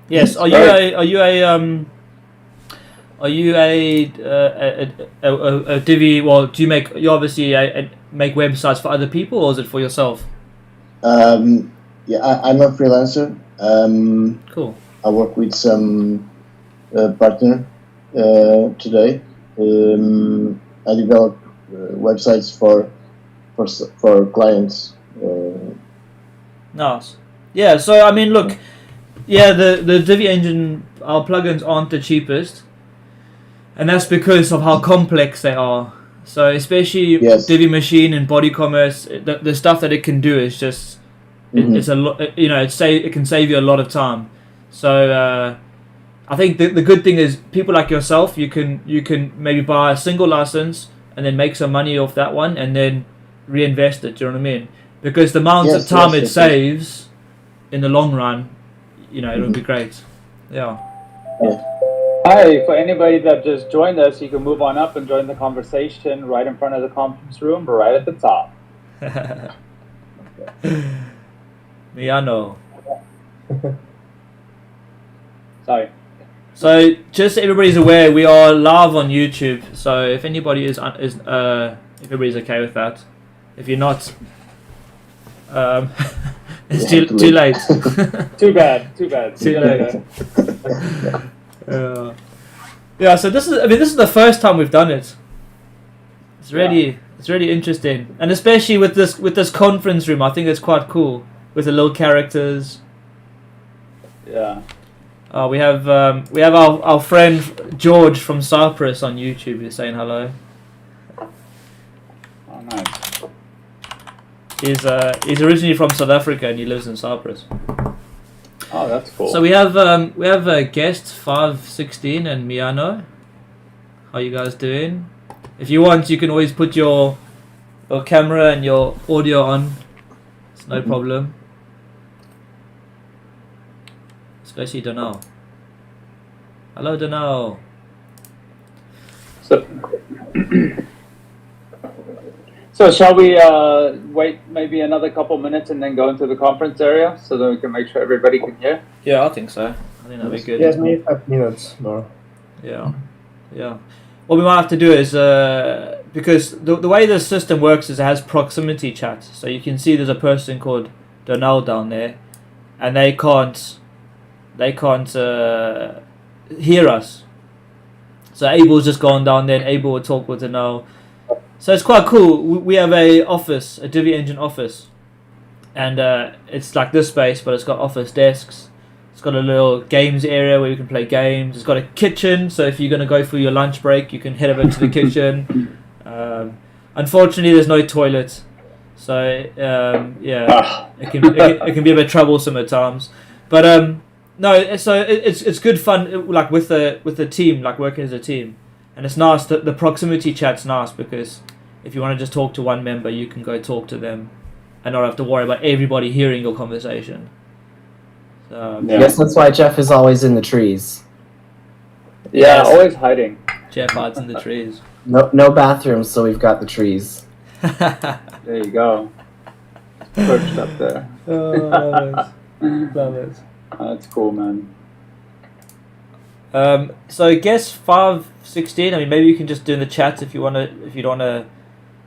Yes. Are you a Divi? Well, do you make make websites for other people, or is it for yourself? Yeah, I'm a freelancer. Cool. I work with some partner today. I develop websites for clients. Nice. Yeah. So I mean, look. Yeah, the Divi Engine, our plugins aren't the cheapest, and that's because of how complex they are. So especially Divi Machine and Body Commerce, the stuff that it can do is just it's a lot. You know, it can save you a lot of time. So I think the good thing is people like yourself, you can maybe buy a single license and then make some money off that one and then reinvest it. Do you know what I mean? Because the amount of time it saves in the long run, you know, it'll be great. Yeah. Hi, for anybody that just joined us, you can move on up and join the conversation right in front of the conference room, right at the top. Miano. Sorry. So just so everybody's aware, we are live on YouTube. So if anybody if everybody's okay with that, if you're not, it's too late. Too bad. Too late. Yeah. So this is the first time we've done it. It's really interesting, and especially with this conference room, I think it's quite cool with the little characters. Yeah. We have our friend George from Cyprus on YouTube who's saying hello. Oh, nice. He's originally from South Africa and he lives in Cyprus. Oh, that's cool. So we have a guest 516 and Miano. How you guys doing? If you want, you can always put your camera and your audio on. It's no problem. Let's go see Donal. Hello, Donal. So shall we wait maybe another couple minutes and then go into the conference area so that we can make sure everybody can hear? Yeah, I think so. I think that'd be good. Yes, maybe 5 minutes more. Yeah. What we might have to do is because the way the system works is it has proximity chat. So you can see there's a person called Donal down there, and they can't hear us. So Abel's just gone down there and Abel will talk with Donal. So it's quite cool. We have a Divi Engine office, and it's like this space, but it's got office desks. It's got a little games area where you can play games. It's got a kitchen, so if you're going to go for your lunch break, you can head over to the kitchen. Unfortunately, there's no toilet, so it can be a bit troublesome at times. But no, so it's good fun, like with the team, like working as a team. And it's nice that the proximity chat's nice because if you want to just talk to one member, you can go talk to them and not have to worry about everybody hearing your conversation. So, Yes, that's why Jeff is always in the trees. Yeah, always hiding. Jeff hides in the trees. No bathrooms, so we've got the trees. There you go. Perched up there. Love it. That's cool, man. So I guess 516. I mean, maybe you can just do in the chat if you don't wanna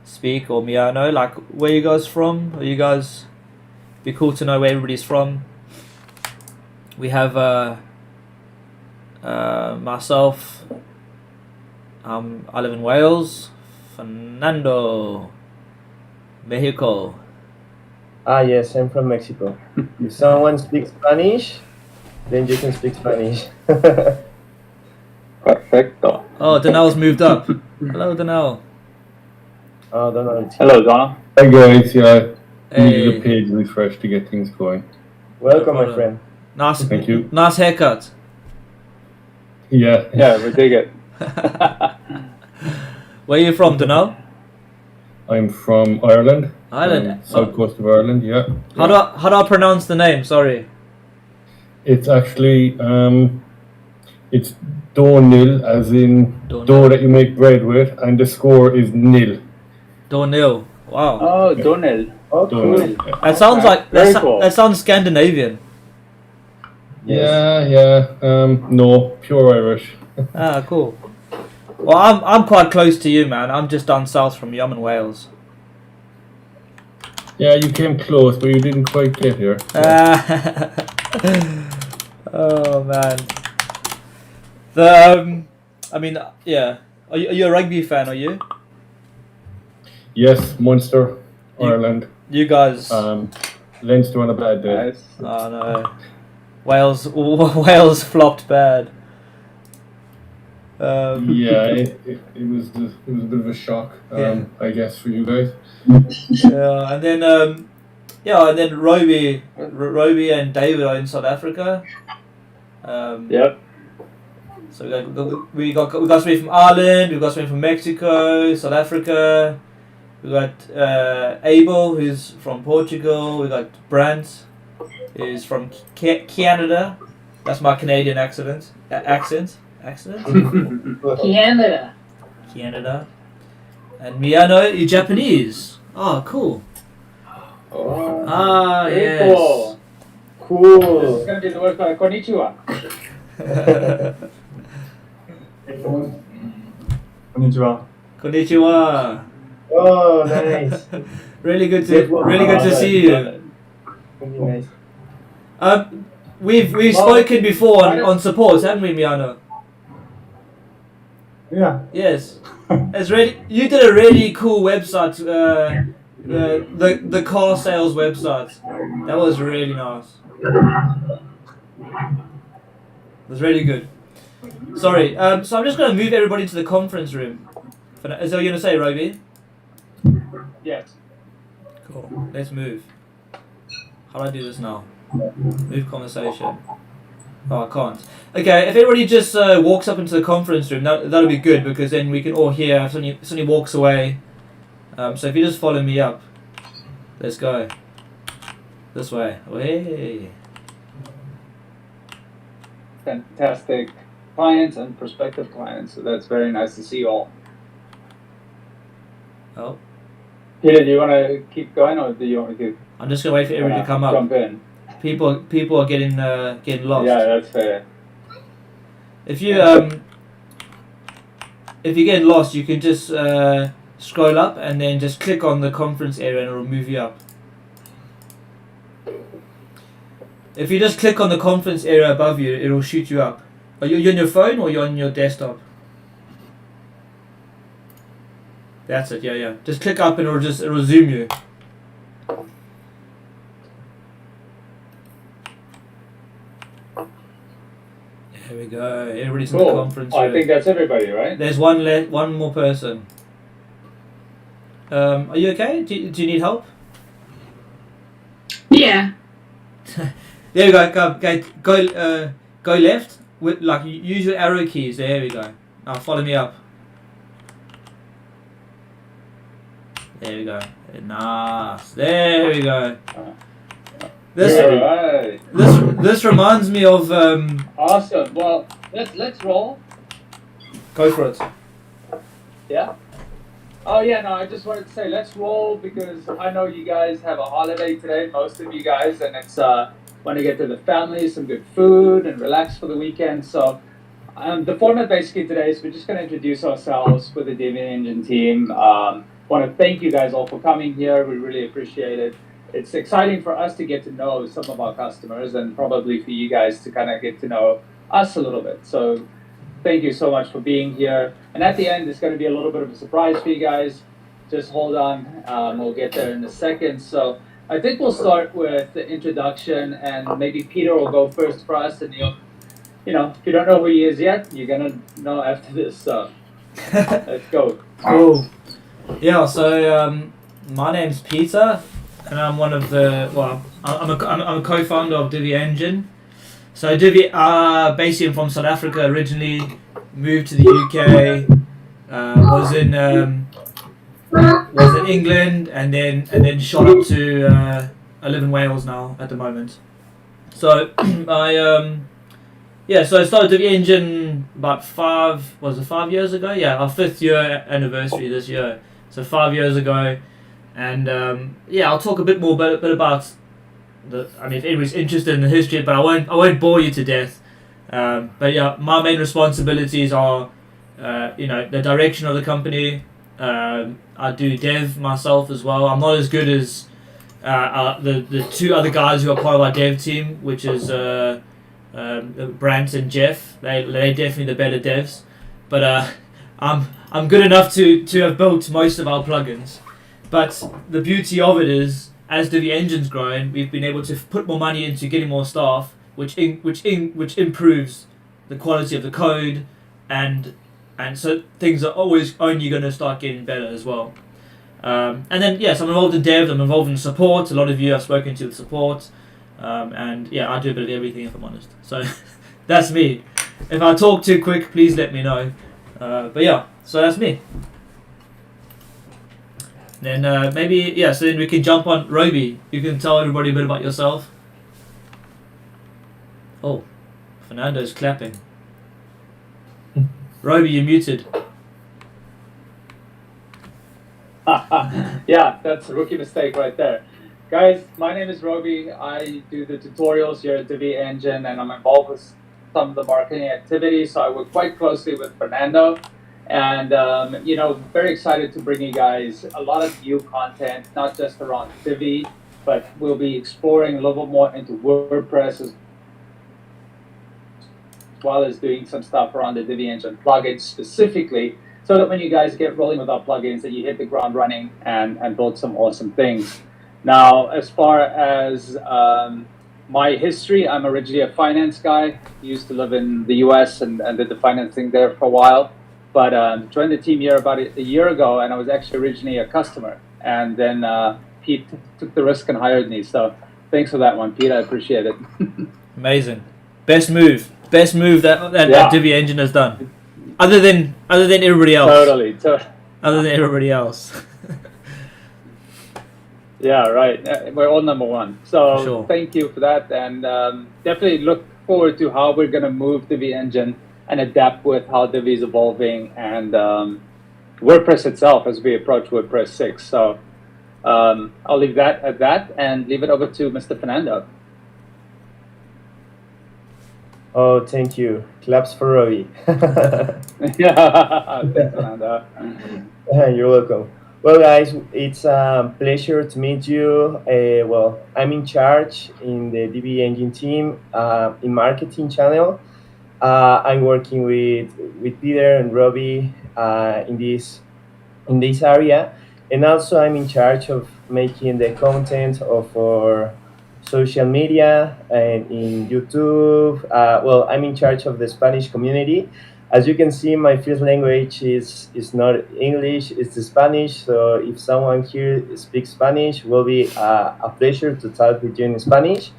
speak, or Miano, like where you guys from? Are you guys? Be cool to know where everybody's from. We have myself. I live in Wales. Fernando, Mexico. Ah, yes, I'm from Mexico. If someone speaks Spanish, then you can speak Spanish. Perfecto. Oh, Donal's moved up. Hello, Donal. Oh, Donal. Hello, Donal. Hi guys, Hey. Needed a page refresh to get things going. Welcome, my friend. Nice. Thank you. Nice haircut. Yeah. Yeah, we dig it. Where are you from, Donal? I'm from Ireland. Ireland. South coast of Ireland, yeah. How do I pronounce the name? Sorry. It's actually it's do-nil, as in dough that you make bread with, and the score is nil. Do-nil. Wow. Oh, Donal. Oh, cool. Do-nil, yeah. That sounds like Very cool. that sounds Scandinavian. Yeah. No, pure Irish. Ah, cool. Well, I'm quite close to you, man. I'm just down south from you. I'm in Wales. Yeah, you came close, but you didn't quite get here. So. Oh man. The I mean, yeah. Are you a rugby fan? Are you? Yes, Munster, Ireland. You guys. Leinster on a bad day. Nice. Oh no. Wales flopped bad. Yeah, it was a bit of a shock, Yeah. I guess, for you guys. Yeah, and then Roby and David are in South Africa. Yep. So we got somebody from Ireland, we got somebody from Mexico, South Africa. We got Abel, who's from Portugal. We got Brant, who's from Canada. That's my Canadian accent. Canada. Canada. And Miyano is Japanese. Oh, cool. Oh, Ah, very yes. cool. This Cool. is going to be the word for konnichiwa. Konnichiwa. Konnichiwa. Oh, nice. Really good to see you. Really nice. We've spoken before on support, haven't we, Miyano? Yeah. Yes. It's really. You did a really cool website. The car sales website. That was really nice. It was really good. Sorry. So I'm just going to move everybody to the conference room. Is that what you're going to say, Roby? Yes. Cool. Let's move. How do I do this now? Move conversation. Oh, I can't. Okay, if everybody just walks up into the conference room, that'll be good, because then we can all hear if somebody walks away. So if you just follow me up. Let's go. This way. Hey. Fantastic clients and prospective clients. So that's very nice to see you all. Oh. Peter, do you want to keep going, or do you want me to I'm just going to wait for everybody to come up. jump in? People are getting lost. Yeah, that's fair. If you get lost, you can just scroll up and then just click on the conference area and it'll move you up. If you just click on the conference area above you, it'll shoot you up. Are you on your phone or you're on your desktop? That's it. Yeah. Just click up and it'll zoom you. There we go. Everybody's in the conference room. I think that's everybody, right? There's one more person. Are you okay? Do you need help? Yeah. There we go. Go left. With use your arrow keys. There we go. Now follow me up. There we go. Nice. There we go. This reminds me of. Awesome. Well, let's roll. Go for it. Yeah. Oh yeah, no, I just wanted to say let's roll, because I know you guys have a holiday today, most of you guys, and it's want to get to the family, some good food, and relax for the weekend. So the format basically today is we're just going to introduce ourselves with the Divi Engine team. Want to thank you guys all for coming here. We really appreciate it. It's exciting for us to get to know some of our customers, and probably for you guys to kind of get to know us a little bit. So thank you so much for being here. And at the end, it's going to be a little bit of a surprise for you guys. Just hold on. We'll get there in a second. So I think we'll start with the introduction, and maybe Peter will go first for us. And if you don't know who he is yet, you're going to know after this. So let's go. Cool. Yeah. So my name's Peter, and I'm one of I'm a co-founder of Divi Engine. So Divvy, basically I'm from South Africa originally, moved to the UK, was in England, and then shot up to I live in Wales now at the moment. So so I started Divvy Engine about 5 years ago? Yeah, our 5th year anniversary this year. So 5 years ago, and I'll talk a bit about I mean, if anybody's interested in the history, but I won't bore you to death. But yeah, my main responsibilities are, the direction of the company. I do dev myself as well. I'm not as good as the two other guys who are part of our dev team, which is Brant and Jeff. They're definitely the better devs, but I'm good enough to have built most of our plugins. But the beauty of it is, as Divi Engine's grown, we've been able to put more money into getting more staff, which improves the quality of the code, and so things are always only going to start getting better as well. And then yes, I'm involved in dev. I'm involved in support. A lot of you I've spoken to with support, and yeah, I do a bit of everything if I'm honest. So that's me. If I talk too quick, please let me know. But yeah, so that's me. Then so then we can jump on Roby. You can tell everybody a bit about yourself. Oh, Fernando's clapping. Roby, you're muted. Yeah, that's a rookie mistake right there. Guys, my name is Roby. I do the tutorials here at Divi Engine, and I'm involved with some of the marketing activities. So I work quite closely with Fernando. And, very excited to bring you guys a lot of new content, not just around Divi, but we'll be exploring a little bit more into WordPress as well as doing some stuff around the Divi Engine plugins specifically, so that when you guys get rolling with our plugins, that you hit the ground running and build some awesome things. Now, as far as my history, I'm originally a finance guy. Used to live in the US and did the financing there for a while. But joined the team here about a year ago, and I was actually originally a customer. And then Pete took the risk and hired me. So thanks for that one, Pete. I appreciate it. Amazing. Best move that Divi Engine has done. Other than everybody else. Totally. Other than everybody else. Yeah, right. We're all number one. So sure. Thank you for that. And definitely look forward to how we're going to move Divi Engine and adapt with how Divi is evolving and WordPress itself as we approach WordPress 6. So I'll leave that at that and leave it over to Mr. Fernando. Oh, thank you. Claps for Robbie. Yeah, thanks, Fernando. You're welcome. Well, guys, it's a pleasure to meet you. I'm in charge in the Divi Engine team in marketing channel. I'm working with Peter and Robbie in this area, and also I'm in charge of making the content of our social media and in YouTube. I'm in charge of the Spanish community. As you can see, my first language is not English, it's Spanish. So if someone here speaks Spanish, it will be a pleasure to talk with you in Spanish.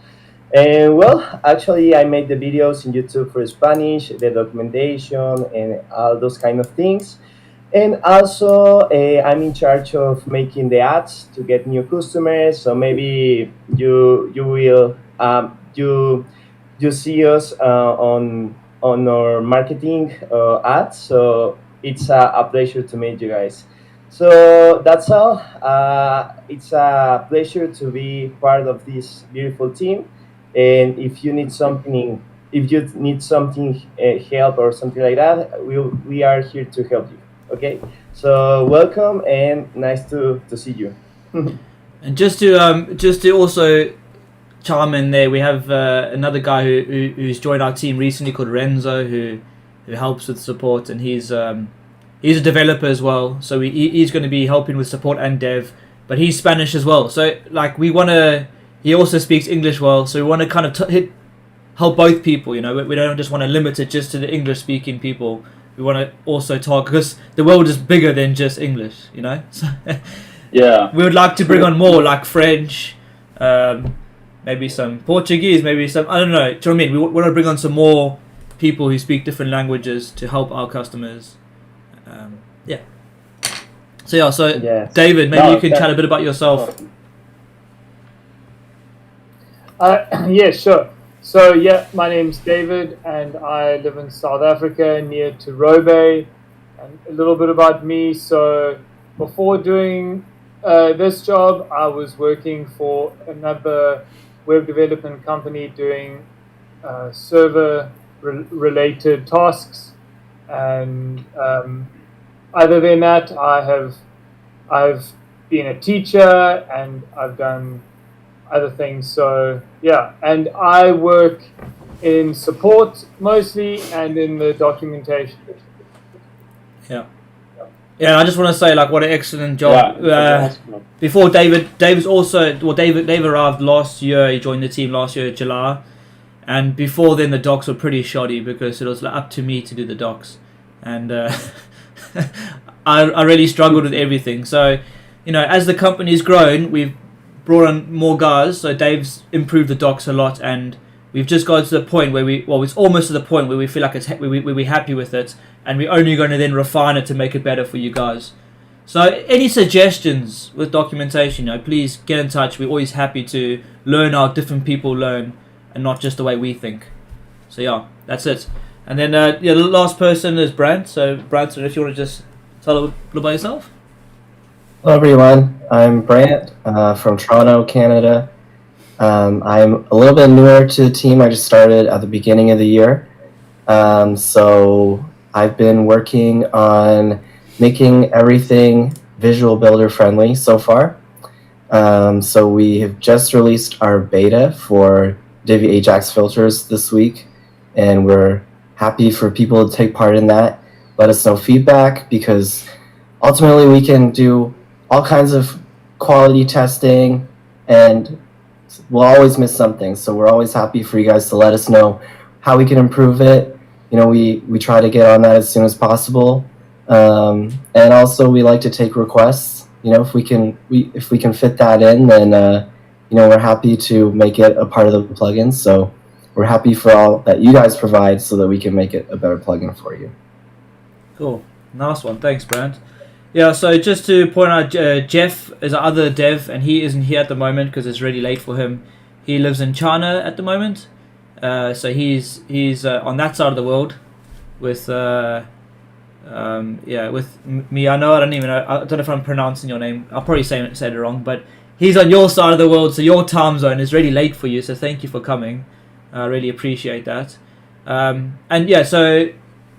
And actually, I made the videos in YouTube for Spanish, the documentation, and all those kind of things. And also, I'm in charge of making the ads to get new customers. So maybe you will you see us on our marketing ads. So it's a pleasure to meet you guys. So that's all. It's a pleasure to be part of this beautiful team. And if you need something, help or something like that, we are here to help you. Okay, so welcome and nice to see you. And just to also chime in there, we have another guy who's joined our team recently called Renzo, who helps with support, and he's a developer as well. So he's going to be helping with support and dev, but he's Spanish as well. So he also speaks English well. So we want to kind of help both people. We don't just want to limit it just to the English speaking people. We want to also talk, because the world is bigger than just English, So yeah, we would like to bring on more like French, maybe some Portuguese, maybe some, I don't know. Do you know what I mean? We want to bring on some more people who speak different languages to help our customers. So Yes. David, maybe you can chat a bit about yourself. Yeah, sure. So my name's David, and I live in South Africa near to Robe. And a little bit about me. So before doing this job, I was working for another web development company doing server-related tasks, and other than that, I've been a teacher and I've done other things. So yeah, and I work in support mostly and in the documentation. Yeah. Yeah, I just want to say, like, what an excellent job. Yeah, Before David's also, well, Dave arrived last year. He joined the team last year, July, and before then the docs were pretty shoddy because it was up to me to do the docs, and I really struggled with everything. So, as the company's grown, we've brought on more guys. So Dave's improved the docs a lot, and we've just got to the point where it's almost to the point where we feel like we're happy with it, and we're only going to then refine it to make it better for you guys. So any suggestions with documentation, please get in touch. We're always happy to learn how different people learn and not just the way we think. So yeah, that's it. And then the last person is Brant. So Brant, if you want to just tell a little about yourself. Hello everyone, I'm Brant from Toronto, Canada. I'm a little bit newer to the team. I just started at the beginning of the year. So I've been working on making everything Visual Builder friendly so far. So we have just released our beta for Divi Ajax Filters this week, and we're happy for people to take part in that. Let us know feedback, because ultimately we can do all kinds of quality testing, and we'll always miss something. So we're always happy for you guys to let us know how we can improve it. We try to get on that as soon as possible. And also we like to take requests. If we can fit that in, then we're happy to make it a part of the plugin. So we're happy for all that you guys provide so that we can make it a better plugin for you. Cool. Nice one. Thanks, Brant. Yeah, so just to point out, Jeff is our other dev, and he isn't here at the moment because it's really late for him. He lives in China at the moment, so he's on that side of the world with with Miano. I don't know if I'm pronouncing your name. I'll probably say it wrong, but he's on your side of the world, so your time zone is really late for you. So thank you for coming. I really appreciate that. So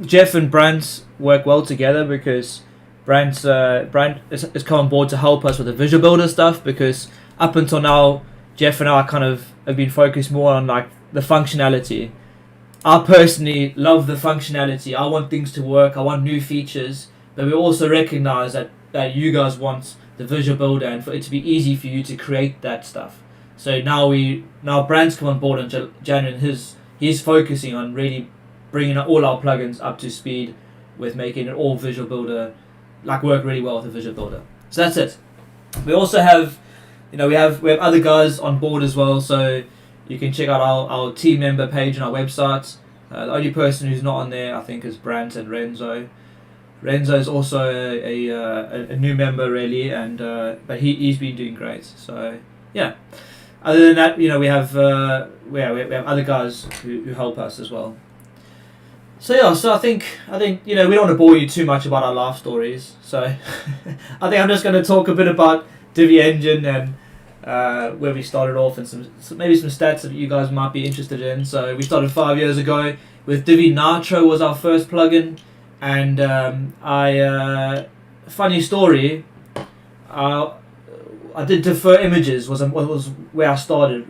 Jeff and Brant work well together because Brant has come on board to help us with the Visual Builder stuff, because up until now, Jeff and I kind of have been focused more on like the functionality. I personally love the functionality. I want things to work. I want new features, but we also recognize that you guys want the Visual Builder and for it to be easy for you to create that stuff. So now Brant's come on board in January, and he's focusing on really bringing all our plugins up to speed with making it all Visual Builder, like work really well with the Visual Builder. So that's it. We also have, we have other guys on board as well. So you can check out our team member page on our website. The only person who's not on there, I think, is Brant and Renzo. Renzo is also a new member, really, and but he's been doing great. So yeah. Other than that, we have other guys who help us as well. So yeah, I think we don't want to bore you too much about our life stories. So I think I'm just going to talk a bit about Divi Engine and where we started off, and maybe some stats that you guys might be interested in. So we started 5 years ago with Divi Nitro was our first plugin, and funny story, I did defer images was where I started,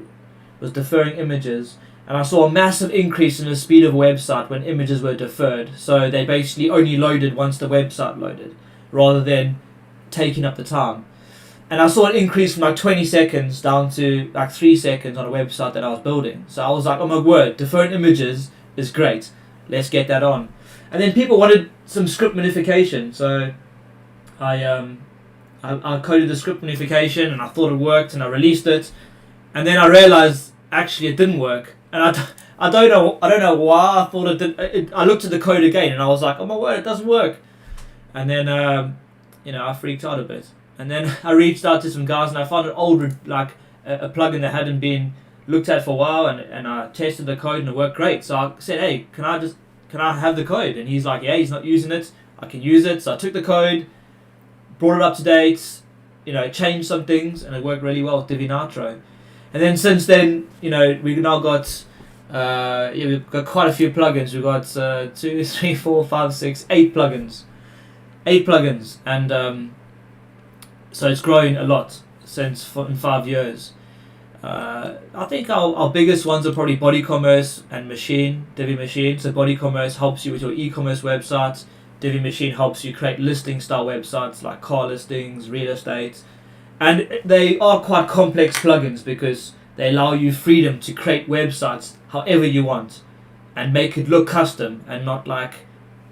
was deferring images. And I saw a massive increase in the speed of a website when images were deferred. So they basically only loaded once the website loaded, rather than taking up the time. And I saw an increase from like 20 seconds down to like 3 seconds on a website that I was building. So I was like, oh my word, deferring images is great. Let's get that on. And then people wanted some script modification. So I coded the script modification, and I thought it worked, and I released it. And then I realized actually it didn't work. And I don't know why I thought it did. I looked at the code again, and I was like, oh my word, it doesn't work. And then I freaked out a bit. And then I reached out to some guys, and I found an old a plugin that hadn't been looked at for a while, and I tested the code, and it worked great. So I said, hey, can I have the code? And he's like, yeah, he's not using it. I can use it. So I took the code, brought it up to date, changed some things, and it worked really well with Divi Nitro. And then since then, we've now got we've got quite a few plugins. We've got 2, 3, 4, 5, 6, 8 plugins. 8 plugins, and so it's grown a lot in 5 years. I think our biggest ones are probably Body Commerce and Machine, Divvy Machine. So Body Commerce helps you with your e-commerce websites. Divvy Machine helps you create listing style websites like car listings, real estate. And they are quite complex plugins because they allow you freedom to create websites however you want and make it look custom and not like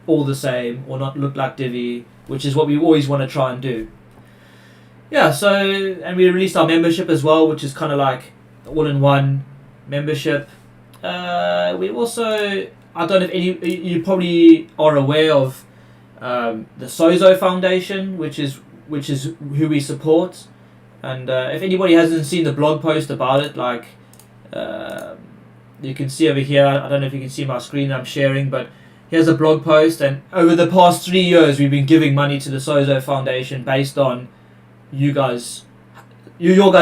all the same, or not look like Divvy, which is what we always want to try and do. Yeah, so, and we released our membership as well, which is kind of like the all-in-one membership. We also, I don't know if you probably are aware of the Sozo Foundation, which is who we support. And if anybody hasn't seen the blog post about it, like you can see over here, I don't know if you can see my screen I'm sharing, but here's a blog post. And over the past 3 years, we've been giving money to the Sozo Foundation based on your guys'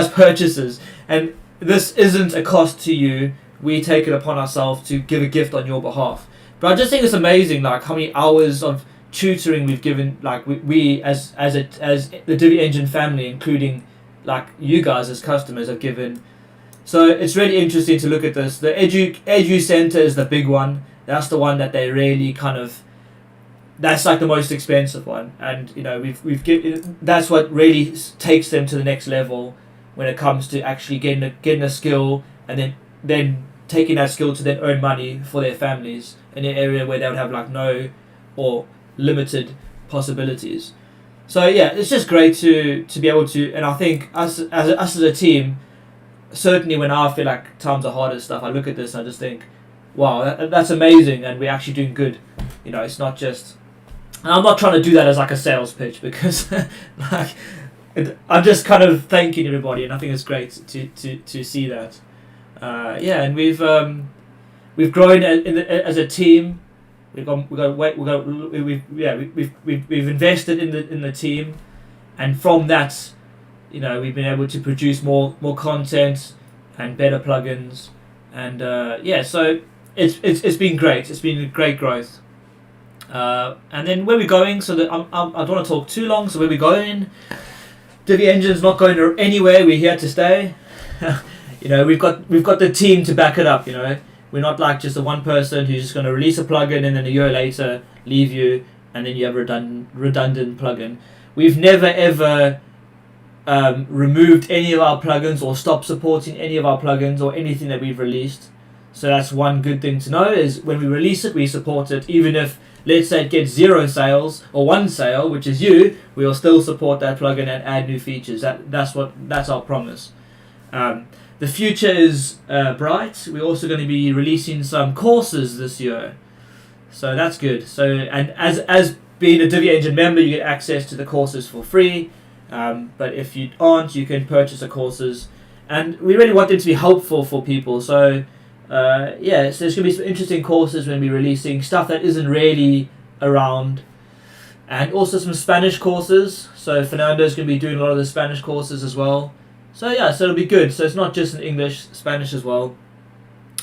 purchases, and this isn't a cost to you. We take it upon ourselves to give a gift on your behalf. But I just think it's amazing, like how many hours of tutoring we've given, like we as the Divi Engine family, including like you guys as customers, have given. So it's really interesting to look at this. The Edu Center is the big one. That's the one that they really kind of. That's like the most expensive one, and we've given. That's what really takes them to the next level when it comes to actually getting a skill, and then taking that skill to then earn money for their families in an area where they would have like no or limited possibilities. So yeah, it's just great to be able to, and I think us as a team, certainly when I feel like times are hard and stuff, I look at this and I just think, wow, that's amazing, and we're actually doing good. It's not just. And I'm not trying to do that as like a sales pitch, because like I'm just kind of thanking everybody, and I think it's great to see that. And we've grown as a team. We've invested in the team, and from that, we've been able to produce more content and better plugins, and so it's been great. It's been a great growth. And then where we're going, so that I don't want to talk too long. So where we're going, Divi Engine's not going anywhere. We're here to stay. We've got the team to back it up. We're not like just a one person who's just going to release a plugin and then a year later leave you, and then you have a redundant plugin. We've never ever removed any of our plugins or stopped supporting any of our plugins or anything that we've released. So that's one good thing to know, is when we release it, we support it, even if, let's say, it gets 0 sales or 1 sale, which is you, we will still support that plugin and add new features. That's our promise. The future is bright. We're also going to be releasing some courses this year, so that's good. So, and as being a Divi Engine member, you get access to the courses for free. But if you aren't, you can purchase the courses, and we really want them to be helpful for people. So. So there's going to be some interesting courses when we're releasing stuff that isn't really around, and also some Spanish courses. So Fernando's going to be doing a lot of the Spanish courses as well. So it'll be good. So it's not just in English, Spanish as well.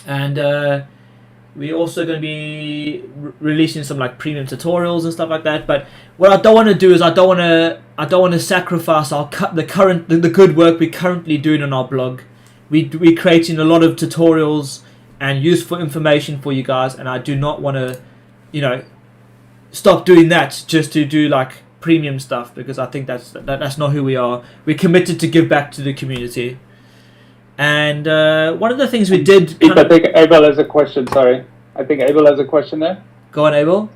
And we're also going to be releasing some like premium tutorials and stuff like that. But what I don't want to do is I don't want to sacrifice the good work we're currently doing on our blog. We're creating a lot of tutorials and useful information for you guys, and I do not want to, stop doing that just to do like premium stuff, because I think that's not who we are. We're committed to give back to the community, and one of the things we did. I think Abel has a question. Sorry, I think Abel has a question there. Go on, Abel.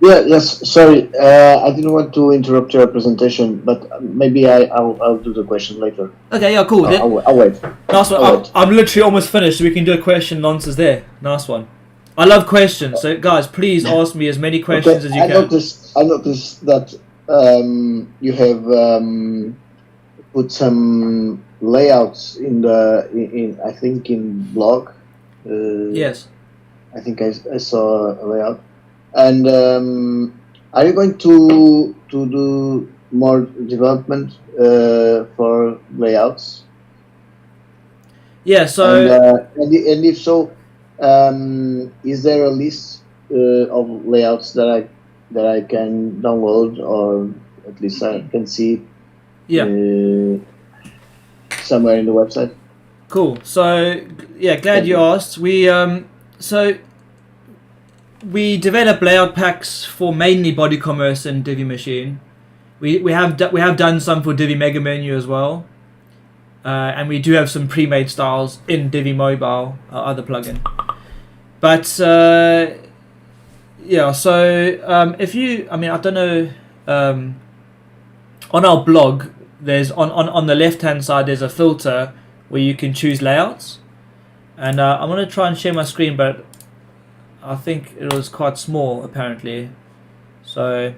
Yes. Sorry, I didn't want to interrupt your presentation, but maybe I'll do the question later. Okay, yeah, cool. I'll wait. Nice one. I'm literally almost finished, so we can do a question and answers there. Nice one. I love questions, so guys, please ask me as many questions as you can. I noticed that you have put some layouts in I think in blog. Yes. I think I saw a layout. And are you going to do more development for layouts? Yeah. So And if so, is there a list of layouts that I can download, or at least I can see somewhere in the website? Cool. So yeah, glad you asked. We develop layout packs for mainly Body Commerce and Divi Machine. We have done some for Divi Mega Menu as well, and we do have some pre-made styles in Divi Mobile, our other plugin. But yeah, so if you, I mean, I don't know, on our blog, there's on the left hand side there's a filter where you can choose layouts, and I'm gonna try and share my screen, but I think it was quite small apparently. So,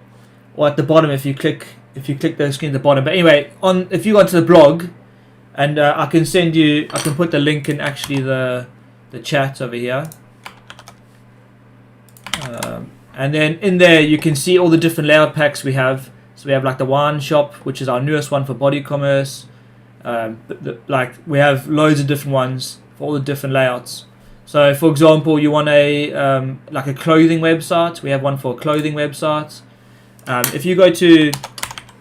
or at the bottom, if you click the screen at the bottom. But anyway, if you go to the blog, and I can put the link in actually the chat over here. And then in there you can see all the different layout packs we have. So we have like the wine shop, which is our newest one for Body Commerce. Like we have loads of different ones for all the different layouts. So for example, you want like a clothing website, we have one for a clothing website. If you go to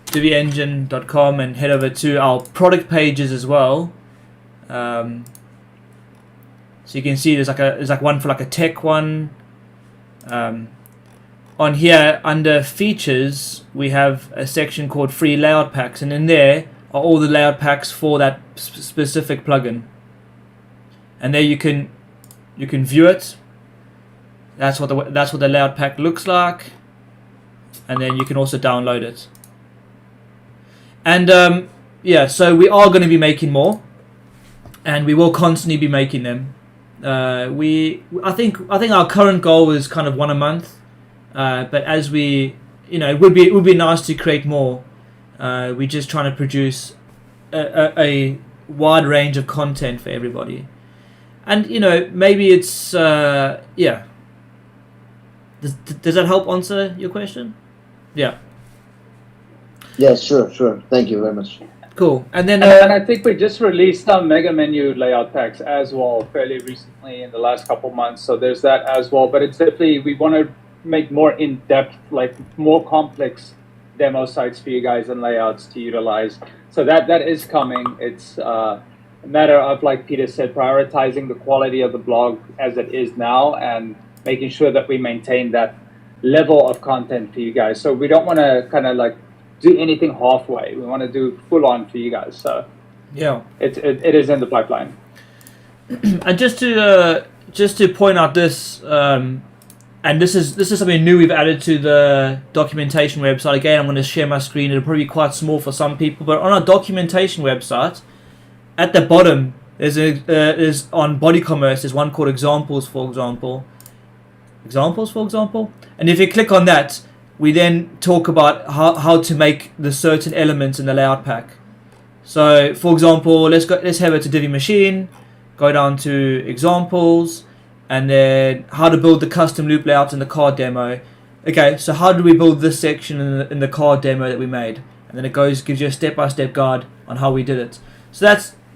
DiviEngine.com and head over to our product pages as well, so you can see there's like one for like a tech one. On here under features we have a section called free layout packs, and in there are all the layout packs for that specific plugin, and there you can view it. That's what the layout pack looks like, and then you can also download it. And yeah, so we are going to be making more, and we will constantly be making them. I think our current goal is kind of one a month, but as we, it would be nice to create more. We're just trying to produce a wide range of content for everybody, and maybe it's yeah. Does that help answer your question? Yeah. Yes, sure. Thank you very much. Cool. And then and I think we just released some mega menu layout packs as well fairly recently in the last couple months. So there's that as well. But it's definitely, we want to make more in-depth, like more complex demo sites for you guys and layouts to utilize. So that is coming. It's a matter of, like Peter said, prioritizing the quality of the blog as it is now and making sure that we maintain that level of content for you guys. So we don't want to kind of like do anything halfway. We want to do full on for you guys. So yeah, it is in the pipeline. And just to point out this, and this is something new we've added to the documentation website. Again, I'm going to share my screen. It'll probably be quite small for some people, but on our documentation website, at the bottom there's on Body Commerce. There's one called Examples, for example. And if you click on that, we then talk about how to make the certain elements in the layout pack. So, for example, let's head over to Divi Machine, go down to Examples, and then how to build the custom loop layouts in the card demo. Okay, so how do we build this section in the card demo that we made? And then it gives you a step-by-step guide on how we did it. So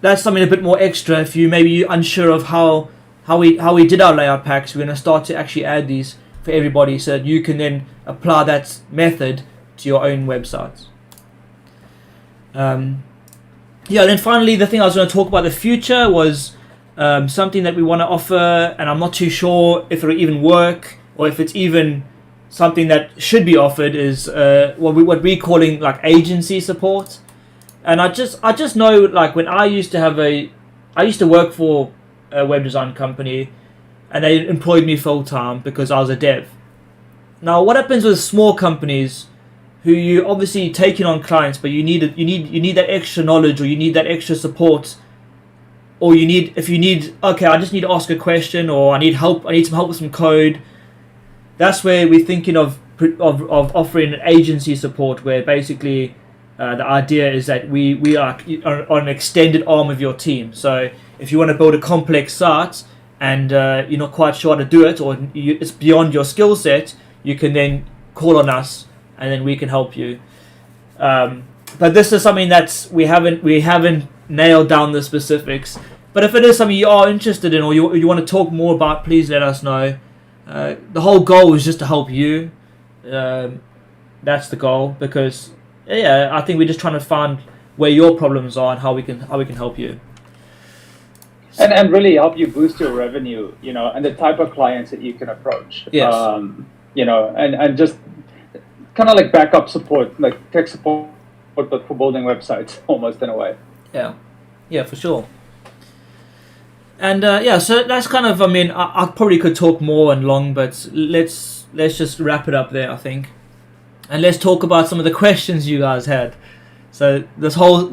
that's something a bit more extra. If you're unsure of how we did our layout packs, we're going to start to actually add these for everybody so that you can then apply that method to your own websites. Yeah, then finally the thing I was going to talk about the future was something that we want to offer, and I'm not too sure if it'll even work or if it's even something that should be offered, is what we're calling like agency support. And I just know, like, when I used to work for a web design company, and they employed me full time because I was a dev. Now, what happens with small companies who you obviously taking on clients, but you need that extra knowledge, or you need that extra support, or okay, I just need to ask a question, or I need some help with some code. That's where we're thinking of offering an agency support, where basically the idea is that we are an extended arm of your team. So if you want to build a complex site and you're not quite sure how to do it, or it's beyond your skill set, you can then call on us, and then we can help you. But this is something that we haven't nailed down the specifics. But if it is something you are interested in or you want to talk more about, please let us know. The whole goal is just to help you. That's the goal, because I think we're just trying to find where your problems are and how we can help you. And really help you boost your revenue, and the type of clients that you can approach. Yes. And just kind of like backup support, like tech support, but for building websites, almost in a way. Yeah, for sure. And so that's kind of, I probably could talk more and long, but let's just wrap it up there, I think. And let's talk about some of the questions you guys had. So this whole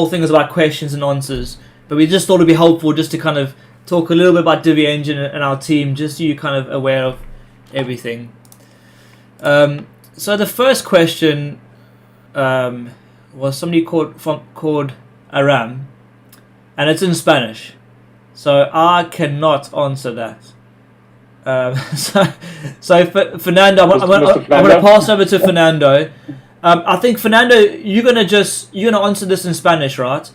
thing is about questions and answers. But we just thought it'd be helpful just to kind of talk a little bit about Divi Engine and our team, just so you're kind of aware of everything. So the first question was somebody called Aram, and it's in Spanish. So I cannot answer that. So Fernando, I'm going to pass over to Fernando. I think Fernando, you're gonna answer this in Spanish, right?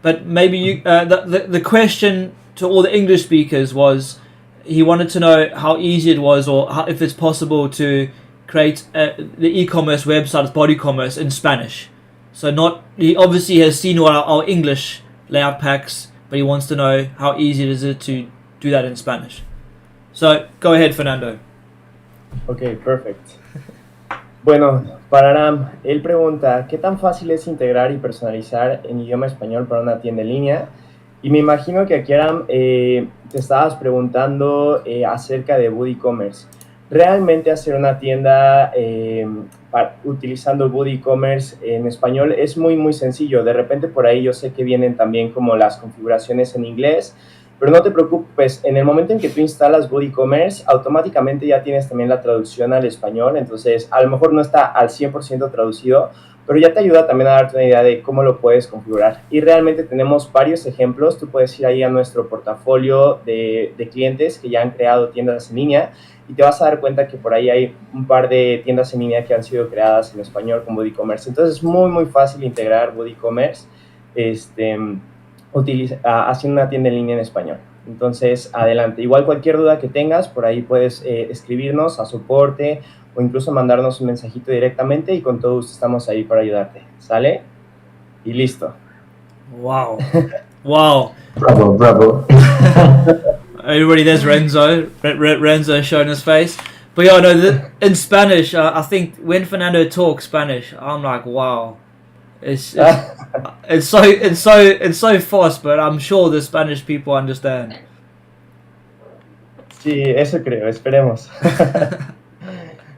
But maybe the question to all the English speakers was, he wanted to know how easy it was, or if it's possible to create the e-commerce website, body commerce, in Spanish. So he obviously has seen our English layout packs, but he wants to know how easy it is to do that in Spanish. So go ahead, Fernando. Okay, perfect. Bueno, para Aram, él pregunta, ¿qué tan fácil es integrar y personalizar en idioma español para una tienda en línea? Y me imagino que aquí, Aram, te estabas preguntando acerca de WooCommerce. Realmente hacer una tienda utilizando WooCommerce en español es muy, muy sencillo. De repente por ahí yo sé que vienen también como las configuraciones en inglés, pero no te preocupes, en el momento en que tú instalas WooCommerce, automáticamente ya tienes también la traducción al español, entonces a lo mejor no está al 100% traducido, pero ya te ayuda también a darte una idea de cómo lo puedes configurar. Y realmente tenemos varios ejemplos. Tú puedes ir ahí a nuestro portafolio de clientes que ya han creado tiendas en línea y te vas a dar cuenta que por ahí hay un par de tiendas en línea que han sido creadas en español con WooCommerce. Entonces es muy, muy fácil integrar WooCommerce haciendo una tienda en línea en español. Entonces, adelante. Igual cualquier duda que tengas, por ahí puedes escribirnos a soporte o incluso mandarnos un mensajito directamente y con todo gusto estamos ahí para ayudarte. ¿Sale? Y listo. Wow. Wow. Bravo. Everybody, there's Renzo. Renzo showing his face. But yeah, no, in Spanish, I think when Fernando talks Spanish, I'm like, wow. It's so fast, but I'm sure the Spanish people understand. Sí, eso creo, esperemos.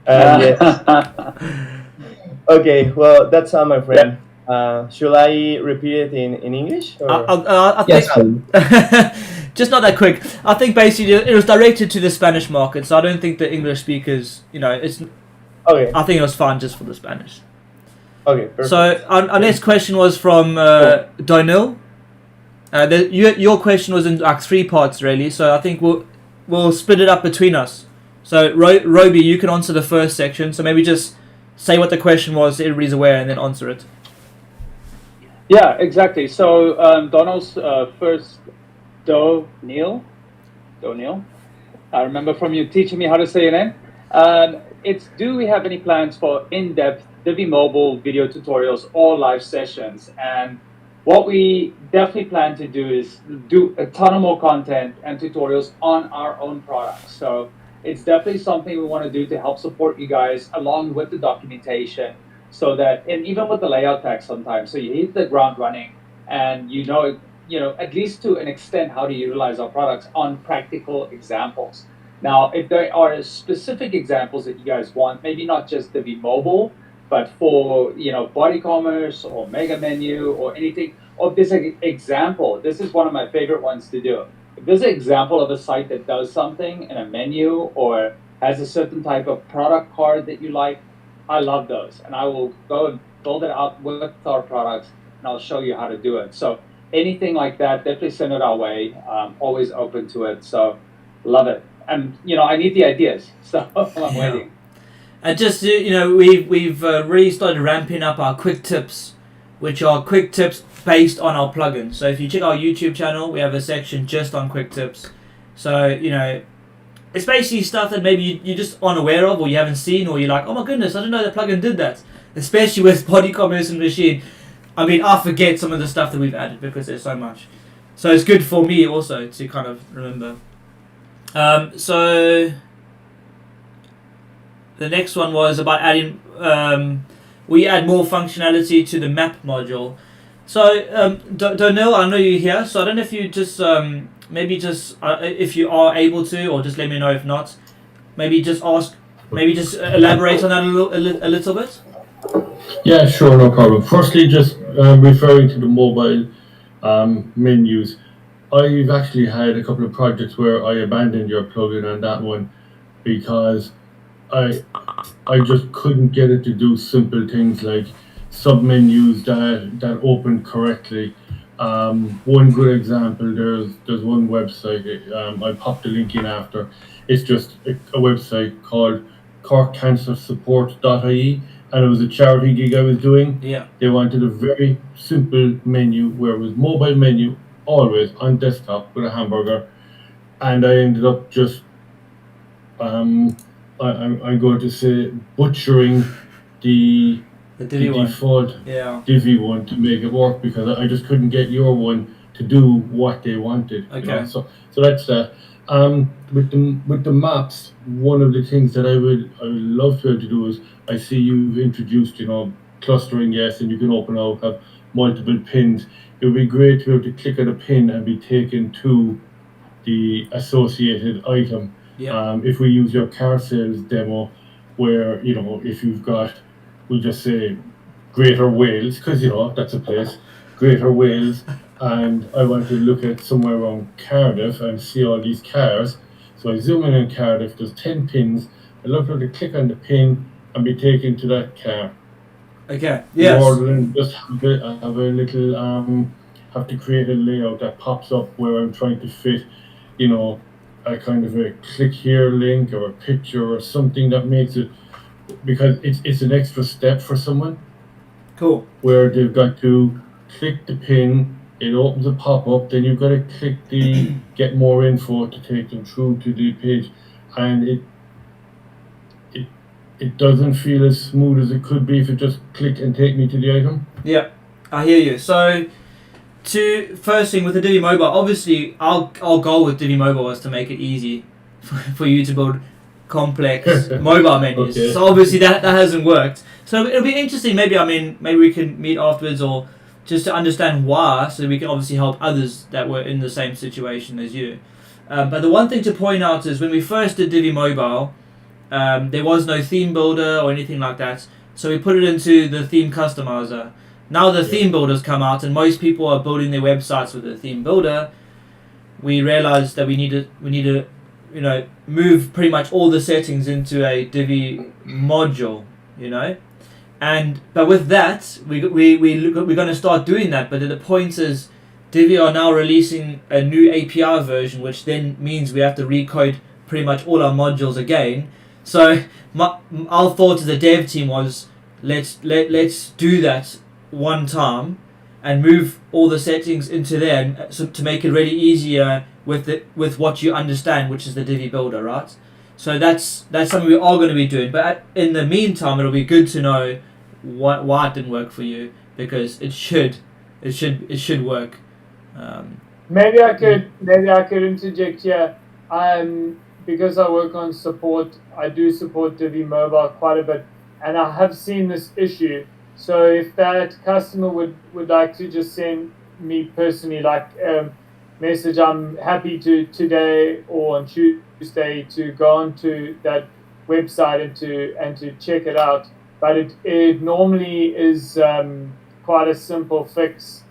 Yes. Okay, well, that's all, my friend. Should I repeat it in English? Or? I think, just not that quick. I think basically it was directed to the Spanish market, so I don't think the English speakers, it's. Okay. I think it was fine just for the Spanish. Okay, perfect. So our next question was from Donil. Your question was in like 3 parts really, so I think we'll split it up between us. So Roby, you can answer the first section. So maybe just say what the question was, so everybody's aware, and then answer it. Yeah, exactly. So Donald's first Donil. I remember from you teaching me how to say your name. It's, do we have any plans for in-depth Divi mobile video tutorials or live sessions? And what we definitely plan to do is do a ton of more content and tutorials on our own products. So it's definitely something we want to do to help support you guys along with the documentation, so that, and even with the layout packs sometimes, so you hit the ground running and you know, at least to an extent, how to utilize our products on practical examples. Now, if there are specific examples that you guys want, maybe not just Divi Mobile, but for, body commerce or mega menu or anything, or if there's an example, this is one of my favorite ones to do. If there's an example of a site that does something in a menu or has a certain type of product card that you like, I love those. And I will go and build it out with our products, and I'll show you how to do it. So anything like that, definitely send it our way. Always open to it. So love it. And, I need the ideas, so I'm waiting. And just, we've really started ramping up our quick tips, which are quick tips based on our plugin. So if you check our YouTube channel, we have a section just on quick tips. So, you know, it's basically stuff that maybe you're just unaware of or you haven't seen, or you're like, oh my goodness, I didn't know the plugin did that. Especially with Body Commerce and Machine. I mean, I forget some of the stuff that we've added because there's so much. So it's good for me also to kind of remember. So the next one was about adding, we add more functionality to the map module. So Donnell, I know you're here, so I don't know if you just maybe just if you are able to, or just let me know if not. Maybe just elaborate on that a little bit. Yeah, sure, no problem. Firstly, just referring to the mobile menus, I've actually had a couple of projects where I abandoned your plugin on that one because I just couldn't get it to do simple things like submenus that open correctly. One good example, there's one website, I popped the link in after. It's just a website called corkcancersupport.ie, and it was a charity gig I was doing. Yeah. They wanted a very simple menu where it was mobile menu, always on desktop with a hamburger, and I ended up just I'm going to say butchering the default Divvy one to make it work because I just couldn't get your one to do what they wanted. Okay. You know? So that's that. With the maps, one of the things that I would love to be able to do is I see you've introduced, you know, clustering, yes, and you can open out, have multiple pins. It would be great to be able to click on a pin and be taken to the associated item. Yeah. If we use your car sales demo, where, you know, if you've got, we'll just say Greater Wales, because, you know, that's a place, Greater Wales, and I want to look at somewhere around Cardiff and see all these cars. So I zoom in on Cardiff, there's 10 pins, I love to click on the pin and be taken to that car. Okay, yes. Rather than just have a little, have to create a layout that pops up where I'm trying to fit, you know, a kind of a click here link or a picture or something that makes it, because it's an extra step for someone. Cool. Where they've got to click the pin, it opens a pop-up, then you've got to click the get more info to take them through to the page, and it doesn't feel as smooth as it could be if it just click and take me to the item. Yeah, I hear you. So, first thing with the Divvy Mobile, obviously our goal with Divvy Mobile was to make it easy for you to build complex mobile menus. Okay. So obviously that hasn't worked. So it'll be interesting. Maybe we can meet afterwards, or just to understand why, so we can obviously help others that were in the same situation as you. But the one thing to point out is when we first did Divvy Mobile, there was no theme builder or anything like that. So we put it into the theme customizer. Now the theme builders come out, and most people are building their websites with the theme builder. We realized that we need to, you know, move pretty much all the settings into a Divvy module, you know. But with that, we're going to start doing that. But the point is, Divvy are now releasing a new API version, which then means we have to recode pretty much all our modules again. So our thought as a dev team was, let's do that one time and move all the settings into there, so to make it really easier with what you understand, which is the Divvy builder, right? So that's something we are going to be doing. But in the meantime, it'll be good to know why it didn't work for you, because it should work. Maybe I could interject here. Because I work on support, I do support Divvy Mobile quite a bit, and I have seen this issue. So if that customer would like to just send me personally like message, I'm happy to today or on Tuesday to go onto that website and to check it out. But it normally is quite a simple fix.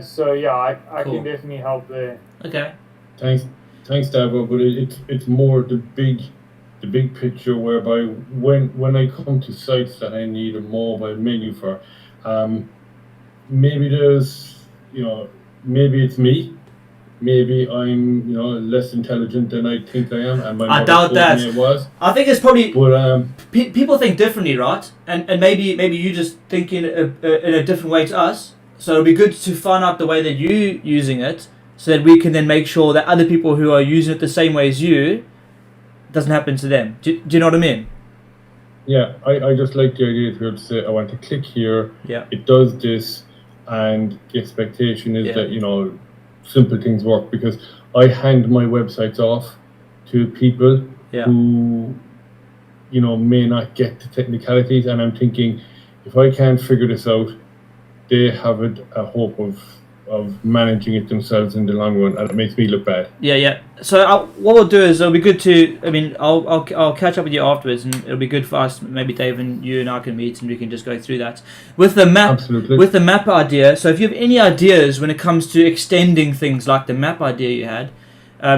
So yeah, I Cool. can definitely help there. Okay. Thanks, Davo, but it's more the big picture, whereby when I come to sites that I need a mobile menu for, maybe there's, you know, maybe it's me, maybe I'm, you know, less intelligent than I think I am, and I doubt that. It was. I think it's probably, but people think differently, right? And maybe you just thinking in a different way to us. So it'll be good to find out the way that you're using it, so that we can then make sure that other people who are using it the same way as you, doesn't happen to them. Do you know what I mean? Yeah, I just like the idea to be able to say, I want to click here, Yeah. it does this, and the expectation is Yeah. that, you know, simple things work, because I hand my websites off to people Yeah. who, you know, may not get the technicalities, and I'm thinking, if I can't figure this out, they have a hope of managing it themselves in the long run, and it makes me look bad. Yeah. So what we'll do is it'll be good to. I mean, I'll catch up with you afterwards, and it'll be good for us. Maybe Dave and you and I can meet, and we can just go through that with the map. Absolutely. With the map idea. So if you have any ideas when it comes to extending things like the map idea you had,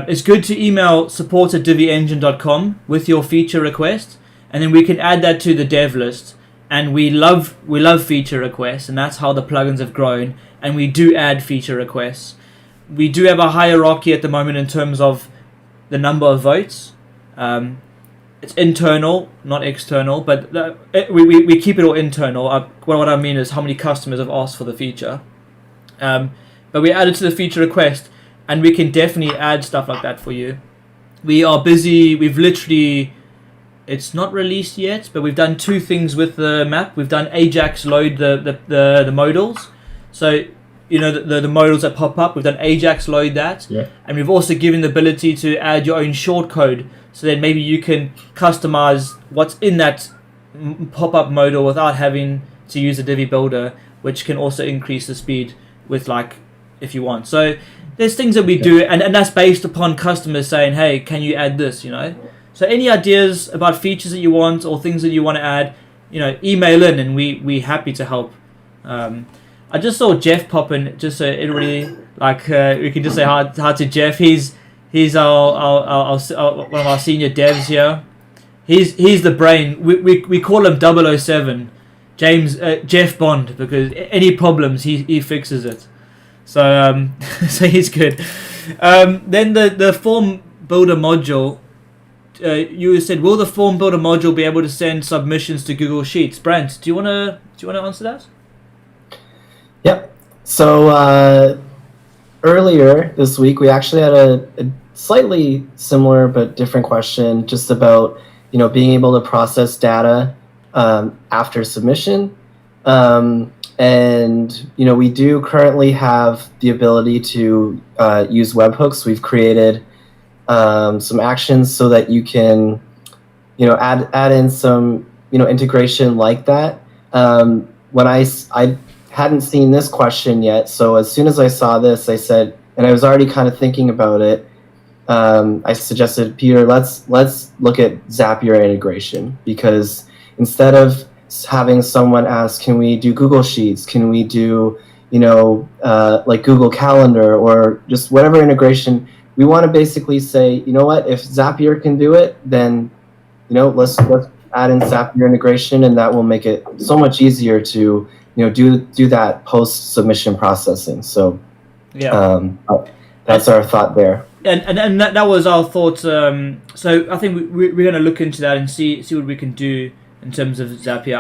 it's good to email support@divyengine.com with your feature request, and then we can add that to the dev list. And we love feature requests, and that's how the plugins have grown. And we do add feature requests. We do have a hierarchy at the moment in terms of the number of votes. It's internal, not external, but we keep it all internal. What I mean is how many customers have asked for the feature. But we add it to the feature request, and we can definitely add stuff like that for you. We are busy. We've literally... It's not released yet, but we've done 2 things with the map. We've done Ajax load the modals. So, you know, the modals that pop up, we've done Ajax load that. Yeah. And we've also given the ability to add your own shortcode, so that maybe you can customize what's in that pop-up modal without having to use the Divi builder, which can also increase the speed with, like, if you want. So there's things that we do, and that's based upon customers saying, hey, can you add this, you know? So any ideas about features that you want or things that you want to add, you know, email in, and we're happy to help. I just saw Jeff pop in, just so it really, like, we can just say hi to Jeff. He's our one of our senior devs here. He's the brain. We call him 007, Jeff Bond, because any problems he fixes it. So so he's good. Then the form builder module. You said, will the form builder module be able to send submissions to Google Sheets? Brent, do you wanna answer that? Yep. So earlier this week, we actually had a slightly similar but different question, just about, you know, being able to process data after submission. And, you know, we do currently have the ability to use webhooks. We've created some actions so that you can, you know, add in some, you know, integration like that. When I hadn't seen this question yet, so as soon as I saw this, I said, and I was already kind of thinking about it, I suggested, Peter, let's look at Zapier integration, because instead of having someone ask, can we do Google Sheets, can we do, you know, like Google Calendar, or just whatever integration, we want to basically say, you know what, if Zapier can do it, then, you know, let's add in Zapier integration, and that will make it so much easier to, you know, do that post submission processing. So yeah, that's our thought there. And that was our thought. So I think we're going to look into that and see what we can do in terms of Zapier.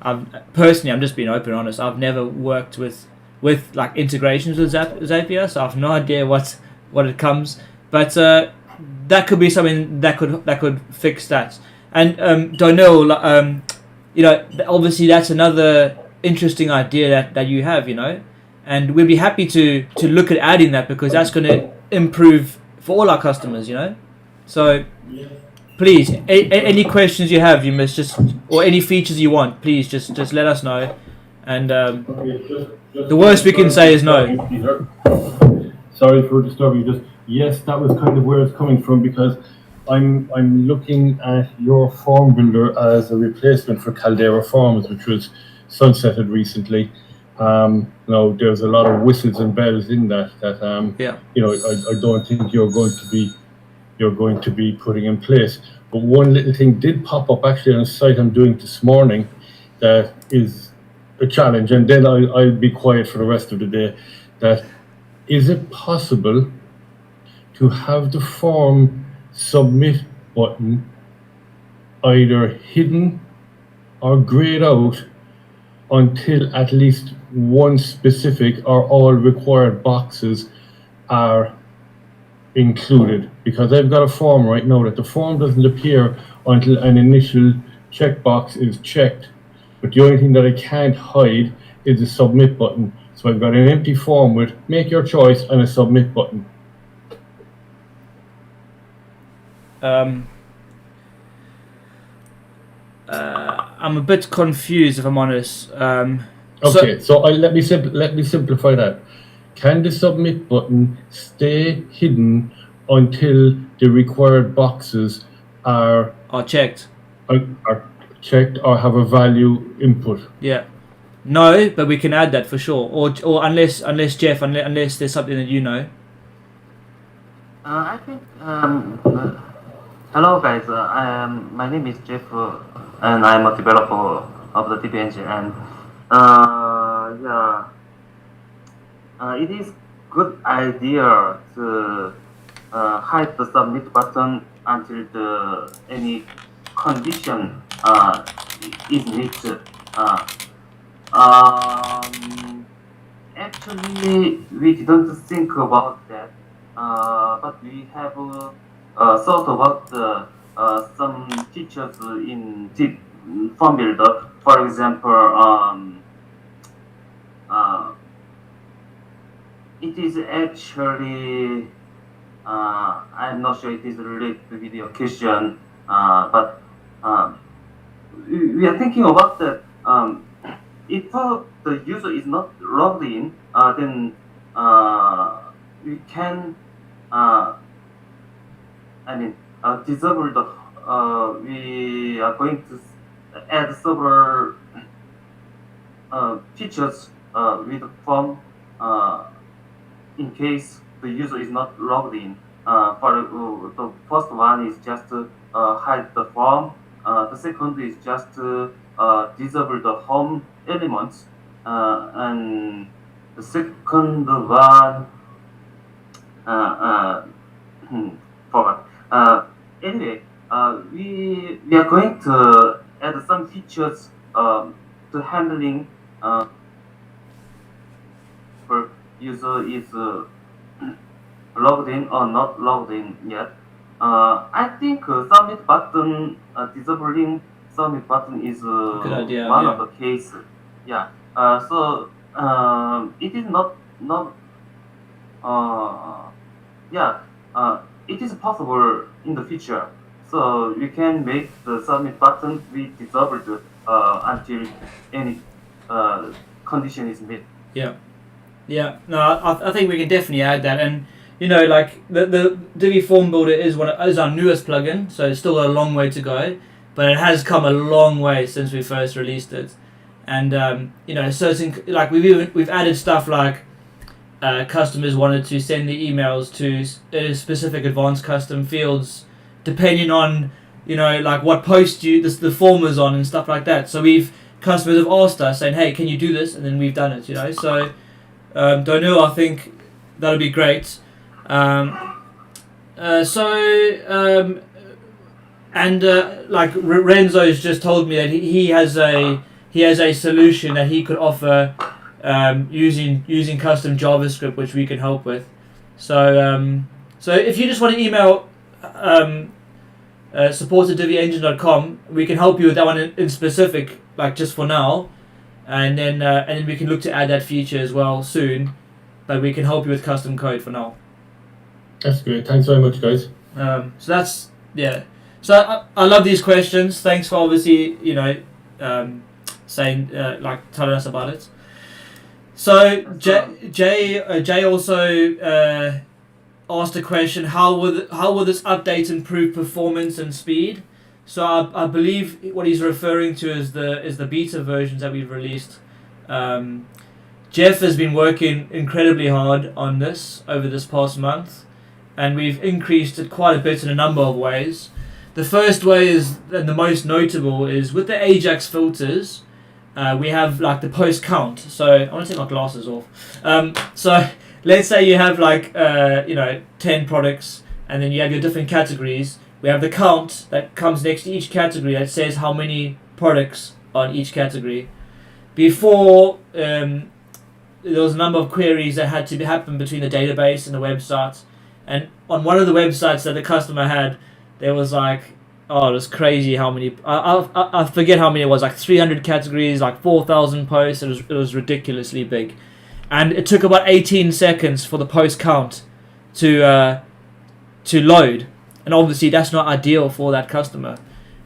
I've personally, I'm just being open and honest, I've never worked with like integrations with Zapier, so I have no idea what it comes, but that could be something that could fix that. And Donnell, you know, obviously that's another interesting idea that you have, you know, and we'd be happy to look at adding that, because that's going to improve for all our customers, you know. So please, any questions you have, you must just, or any features you want, please just let us know. And the worst we can say is no. Sorry for disturbing you. Just, yes, that was kind of where it's coming from, because I'm looking at your form builder as a replacement for Caldera Forms, which was sunsetted recently. Now there's a lot of whistles and bells in that you know, I don't think you're going to be putting in place. But one little thing did pop up actually on a site I'm doing this morning that is a challenge, and then I'll be quiet for the rest of the day. That is it possible to have the form submit button either hidden or grayed out until at least one specific or all required boxes are included, because I've got a form right now that the form doesn't appear until an initial checkbox is checked. But the only thing that I can't hide is the submit button. So I've got an empty form with make your choice and a submit button. I'm a bit confused, if I'm honest. Okay, so let me simplify that. Can the submit button stay hidden until the required boxes are checked. Are checked or have a value input? Yeah. No, but we can add that for sure. Or unless Jeff, unless there's something that you know. I think. Hello guys. My name is Jeff, and I'm a developer of the Divi Engine. And it is good idea to hide the submit button until any condition is met. Actually, we didn't think about that, but we have thought about some features in the form builder. For example, it is actually, I'm not sure it is related with your question, but we are thinking about that. If the user is not logged in, then we can, disable the. We are going to add several features with the form in case the user is not logged in. For the first one is just hide the form. The second is just disable the home elements, and the second one forgot. Anyway, we are going to add some features to handling for user is logged in or not logged in yet. I think submit button, disabling submit button is Good idea, one yeah. of the cases. Yeah. So it is not it is possible in the future. So we can make the submit button be disabled until any condition is met. Yeah. Yeah. No, I think we can definitely add that. And you know, like the Divi Form Builder is our newest plugin, so it's still a long way to go, but it has come a long way since we first released it. And you know, certain, like we've added stuff like customers wanted to send the emails to specific advanced custom fields depending on, you know, like what post the form is on and stuff like that. So customers have asked us saying, hey, can you do this? And then we've done it, you know. So don't know, I think that'll be great. Like Renzo's just told me that he has a solution that he could offer using custom JavaScript, which we can help with. So if you just want to email support@diviengine.com, we can help you with that one in specific, like just for now, and then we can look to add that feature as well soon. But we can help you with custom code for now. That's great. Thanks very much, guys. So that's, yeah. So I love these questions. Thanks for obviously, you know, saying telling us about it. So Jay also asked a question: How will this update improve performance and speed? So I believe what he's referring to is the beta versions that we've released. Jeff has been working incredibly hard on this over this past month, and we've increased it quite a bit in a number of ways. The first way is, and the most notable, is with the Ajax filters. We have like the post count. So I want to take my glasses off. So let's say you have 10 products, and then you have your different categories. We have the count that comes next to each category that says how many products on each category. before there was a number of queries that had to happen between the database and the website. And on one of the websites that the customer had, there was like, oh, it was crazy how many. I forget how many it was, like 300 categories, like 4,000 posts. It was ridiculously big, and it took about 18 seconds for the post count to load. And obviously, that's not ideal for that customer.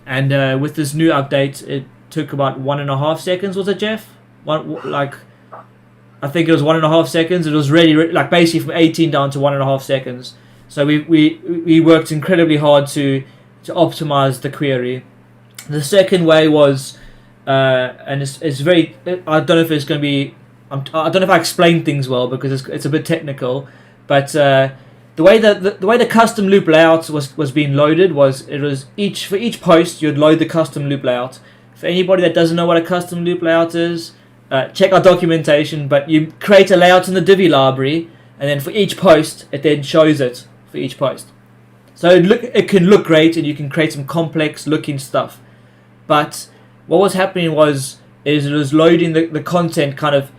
And with this new update, it took about 1.5 seconds. Was it, Jeff? I think it was 1.5 seconds. It was really like basically from 18 down to 1.5 seconds. So we worked incredibly hard to optimize the query. The second way was, and it's very. I don't know if it's going to be. I don't know if I explained things well because it's a bit technical, but the way the custom loop layout was being loaded was for each post you'd load the custom loop layout. For anybody that doesn't know what a custom loop layout is, check our documentation. But you create a layout in the Divvy library, and then for each post it then shows it for each post. So it can look great, and you can create some complex looking stuff. But what was happening is it was loading the content kind of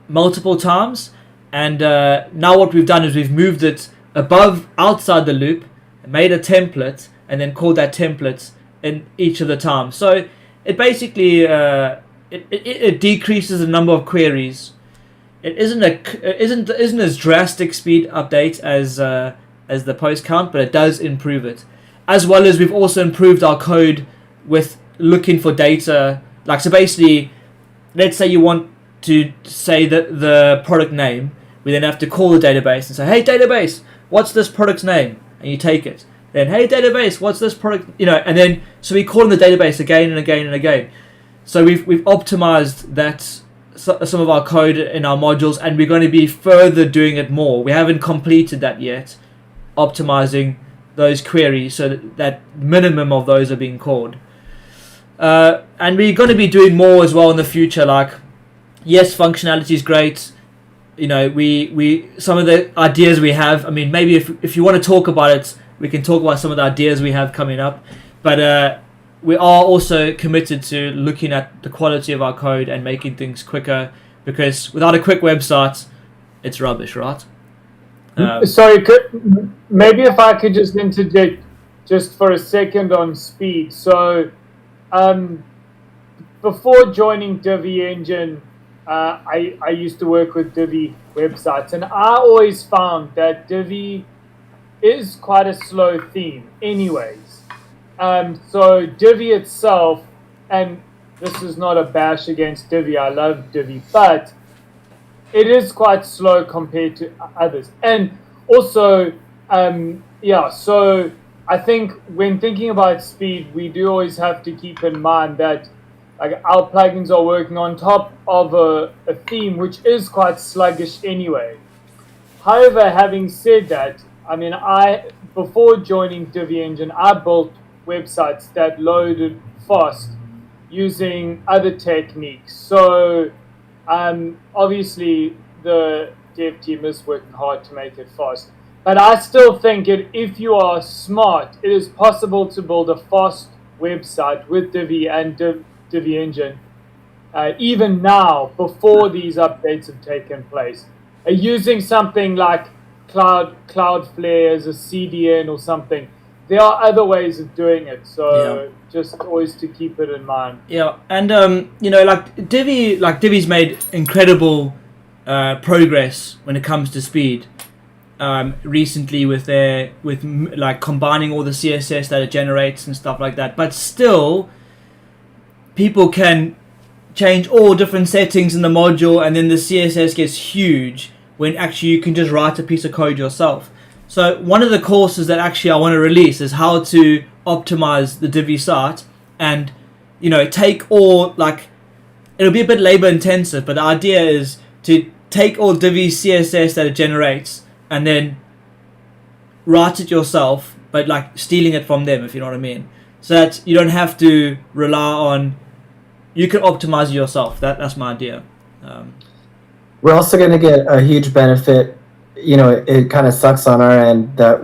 multiple times. And now what we've done is we've moved it outside the loop, made a template, and then called that template in each of the times. So it basically it decreases the number of queries. It isn't as drastic speed update as the post count, but it does improve it. As well as we've also improved our code with looking for data. Like, so basically, let's say you want to say the product name. We then have to call the database and say, hey database, what's this product's name? And you take it. Then, hey database, what's this product? And then so we call in the database again and again and again. So we've optimized that some of our code in our modules, and we're going to be further doing it more. We haven't completed that yet, optimizing those queries so that minimum of those are being called. And we're going to be doing more as well in the future. Like, yes, functionality is great. We some of the ideas we have. I mean, maybe if you want to talk about it, we can talk about some of the ideas we have coming up. But we are also committed to looking at the quality of our code and making things quicker, because without a quick website, it's rubbish, right? Sorry, maybe if I could just interject just for a second on speed. So, before joining Divi Engine, I used to work with Divvy websites, and I always found that Divvy is quite a slow theme anyways. So Divvy itself, and this is not a bash against Divvy, I love Divvy, but it is quite slow compared to others. And also, so I think when thinking about speed, we do always have to keep in mind that our plugins are working on top of a theme which is quite sluggish anyway. However, having said that, I mean, before joining Divi Engine, I built websites that loaded fast using other techniques. So obviously the dev team is working hard to make it fast. But I still think if you are smart, it is possible to build a fast website with Divi and Divi Engine, even now, before these updates have taken place. Using something like Cloudflare as a CDN or something. There are other ways of doing it, so just always to keep it in mind. Yeah, and Divi's made incredible progress when it comes to speed. Recently with combining all the CSS that it generates and stuff like that, but still people can change all different settings in the module, and then the CSS gets huge when actually you can just write a piece of code yourself. So one of the courses that actually I want to release is how to optimize the Divi site, and take all, it'll be a bit labor intensive, but the idea is to take all Divi CSS that it generates and then write it yourself, but stealing it from them, if you know what I mean. So that you don't have to rely on, you can optimize it yourself. That's my idea. We're also going to get a huge benefit. It kind of sucks on our end that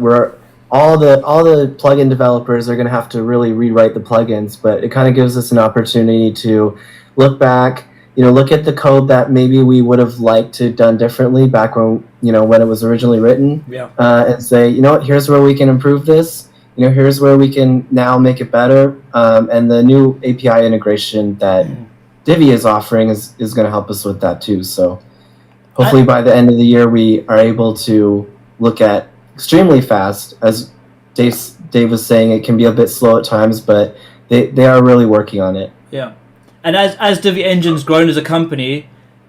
all the plugin developers are going to have to really rewrite the plugins, but it kind of gives us an opportunity to look back look at the code that maybe we would have liked to done differently back when, when it was originally written, and say, what, here's where we can improve this. Here's where we can now make it better. And the new API integration that Divi is offering is going to help us with that too. So hopefully by the end of the year, we are able to look at extremely fast. As Dave was saying, it can be a bit slow at times, but they are really working on it. Yeah. And as Divi Engine's grown as a company,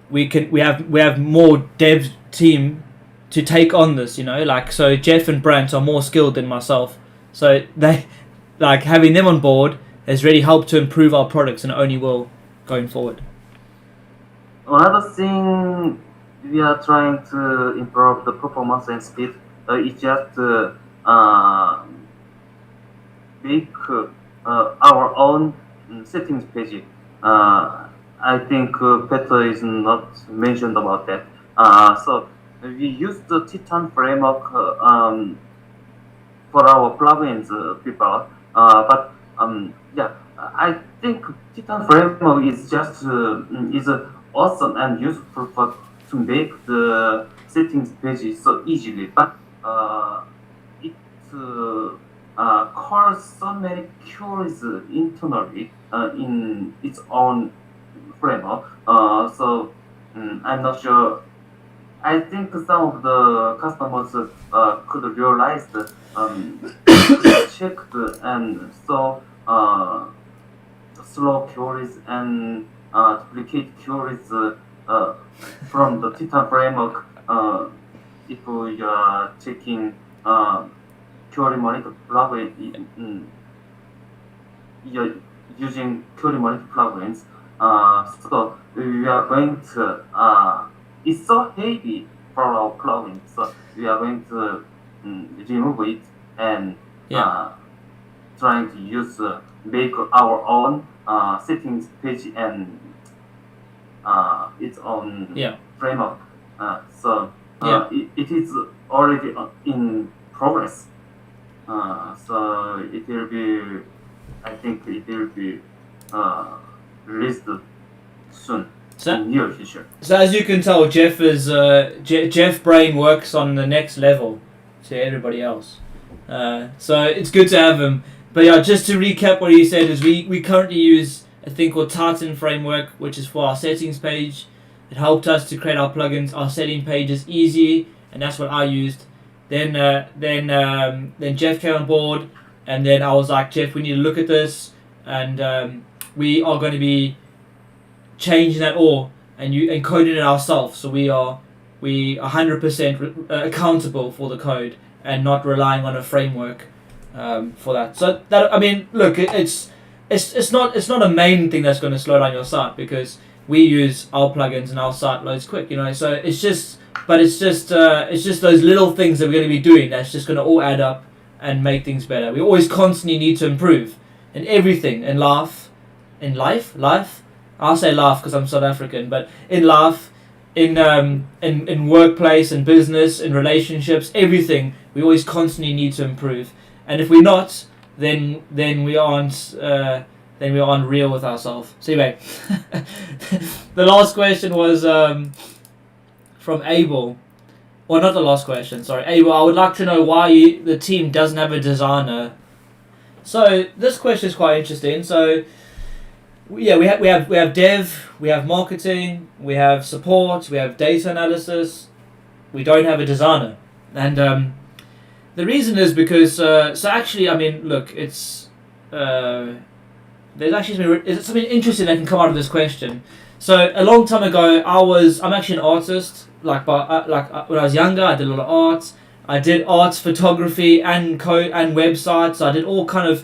we have more dev team to take on this, so Jeff and Brant are more skilled than myself. So they, having them on board has really helped to improve our products, and it only will going forward. Another thing we are trying to improve the performance and speed is just make our own settings page. I think Peter is not mentioned about that. So we use the Titan framework for our plugins people, but I think Titan framework is just is awesome and useful to make the settings page so easily, but it calls so many queries internally in its own framework. So I'm not sure. I think some of the customers could realize that checked and so slow queries and duplicate queries from the Titan framework. If you are checking query monitor plugin, you're using query monitor plugins. So we are going to. It's so heavy for our plugin, so we are going to remove it and trying to use make our own settings page and its own framework. So it is already in progress. So it will be, I think it will be released soon. In near future. So as you can tell, Jeff is Jeff Brain works on the next level to everybody else. So it's good to have him. But yeah, just to recap what he said is we currently use a thing called Titan framework, which is for our settings page. It helped us to create our plugins, our setting pages easy, and that's what I used. Then Jeff came on board, and then I was like, Jeff, we need to look at this, and we are going to be changing that all and coding it ourselves. So we are 100% accountable for the code and not relying on a framework for that. So that, I mean, look, it's not a main thing that's going to slow down your site, because we use our plugins and our site loads quick, So it's just those little things that we're going to be doing that's just going to all add up and make things better. We always constantly need to improve in everything, in life. I'll say laugh because I'm South African, but in life, in workplace, in business, in relationships, everything, we always constantly need to improve. And if we're not, then we aren't real with ourselves. So anyway, the last question was from Abel. Well, not the last question. Sorry, Abel. I would like to know why the team doesn't have a designer. So this question is quite interesting. So. Yeah, we have dev, we have marketing, we have support, we have data analysis. We don't have a designer, and the reason is because so actually, I mean, look, it's there's actually something interesting that can come out of this question. So a long time ago, I'm actually an artist. When I was younger, I did a lot of art. I did arts, photography, and code and websites. I did all kind of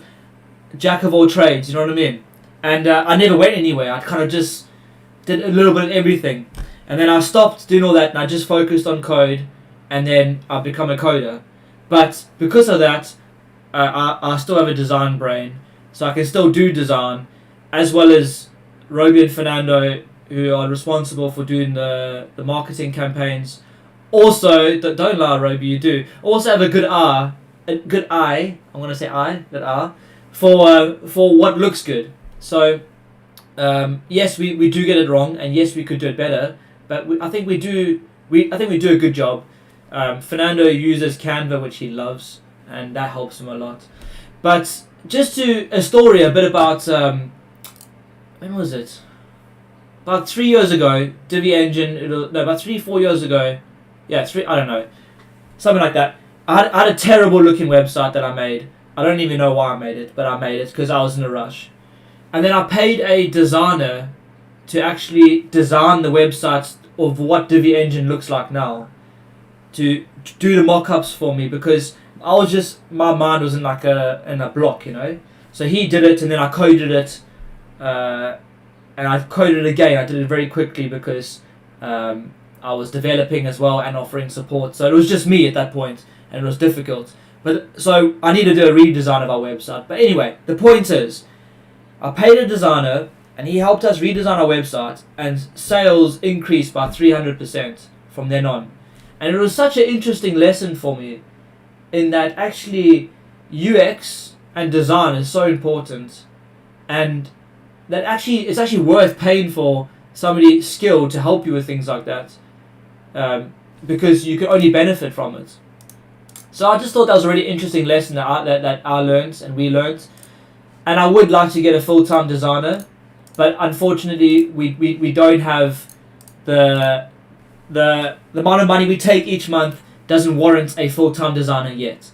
jack of all trades. You know what I mean? And I never went anywhere. I kind of just did a little bit of everything. And then I stopped doing all that and I just focused on code. And then I've become a coder. But because of that, I still have a design brain. So I can still do design. As well as Roby and Fernando, who are responsible for doing the marketing campaigns. Also, don't lie, Roby, you do. Also have a good eye, for what looks good. So yes, we do get it wrong, and yes, we could do it better. But I think we do a good job. Fernando uses Canva, which he loves, and that helps him a lot. But just a story a bit about when was it? About 3 years ago, Divi Engine. About 4 years ago. Yeah, I don't know, something like that. I had a terrible looking website that I made. I don't even know why I made it, but I made it because I was in a rush. And then I paid a designer to actually design the website of what Divi Engine looks like now, to do the mock-ups for me, because my mind was in a block, you know. So he did it, and then I coded it, and I coded it again. I did it very quickly because I was developing as well and offering support. So it was just me at that point, and it was difficult. But so I need to do a redesign of our website. But anyway, the point is, I paid a designer, and he helped us redesign our website, and sales increased by 300% from then on. And it was such an interesting lesson for me, in that actually UX and design is so important, and that actually it's actually worth paying for somebody skilled to help you with things like that, because you can only benefit from it. So I just thought that was a really interesting lesson that I learned and we learned. And I would like to get a full-time designer, but unfortunately we don't have the amount of money we take each month doesn't warrant a full-time designer yet.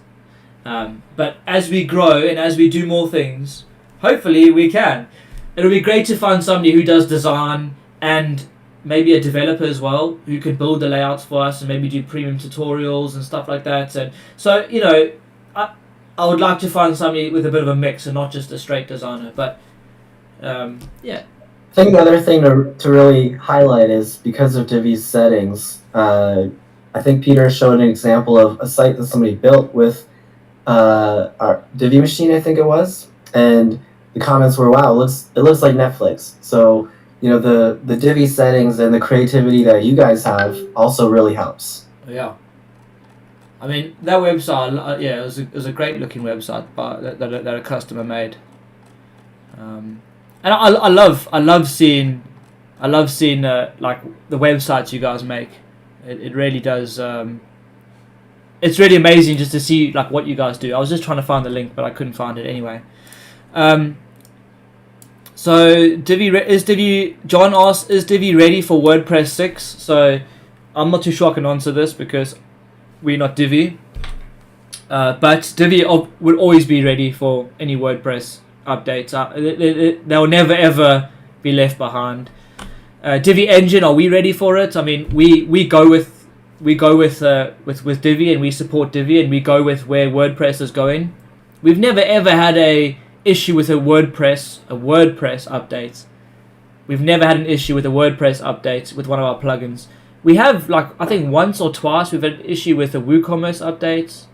But as we grow and as we do more things, hopefully we can. It'll be great to find somebody who does design and maybe a developer as well, who could build the layouts for us and maybe do premium tutorials and stuff like that. And so, you know, I would like to find somebody with a bit of a mix and not just a straight designer. But yeah. I think the other thing to really highlight is, because of Divi's settings, I think Peter showed an example of a site that somebody built with our Divi machine, I think it was, and the comments were, wow, it looks like Netflix. So, you know, the Divi settings and the creativity that you guys have also really helps. Yeah. I mean, that website, yeah, it was a great looking website, but that a customer made. And I love seeing like the websites you guys make. It really does. It's really amazing just to see like what you guys do. I was just trying to find the link, but I couldn't find it anyway. So John asked, is Divi ready for WordPress 6? So I'm not too sure I can answer this because we're not Divi. But Divi will always be ready for any WordPress updates. They'll never ever be left behind. Divi Engine, are we ready for it? I mean, we go with Divi, and we support Divi, and we go with where WordPress is going. We've never ever had a issue with a WordPress update. We've never had an issue with a WordPress update with one of our plugins. We have, like, I think once or twice we've had an issue with a WooCommerce update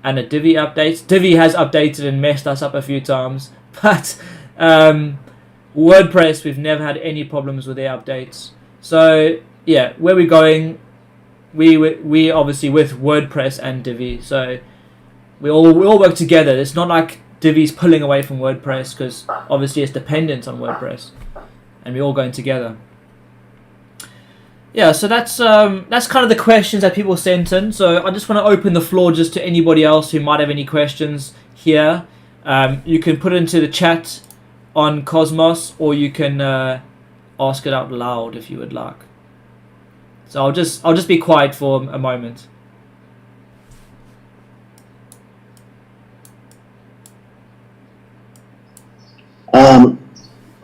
and a Divi update. Divi has updated and messed us up a few times, but WordPress, we've never had any problems with their updates. So yeah, where we're going, we obviously with WordPress and Divi. So we all work together. It's not like Divi's pulling away from WordPress, because obviously it's dependent on WordPress, and we're all going together. Yeah, so that's kind of the questions that people sent in. So I just want to open the floor just to anybody else who might have any questions here. You can put it into the chat on Cosmos, or you can ask it out loud if you would like. So I'll just be quiet for a moment.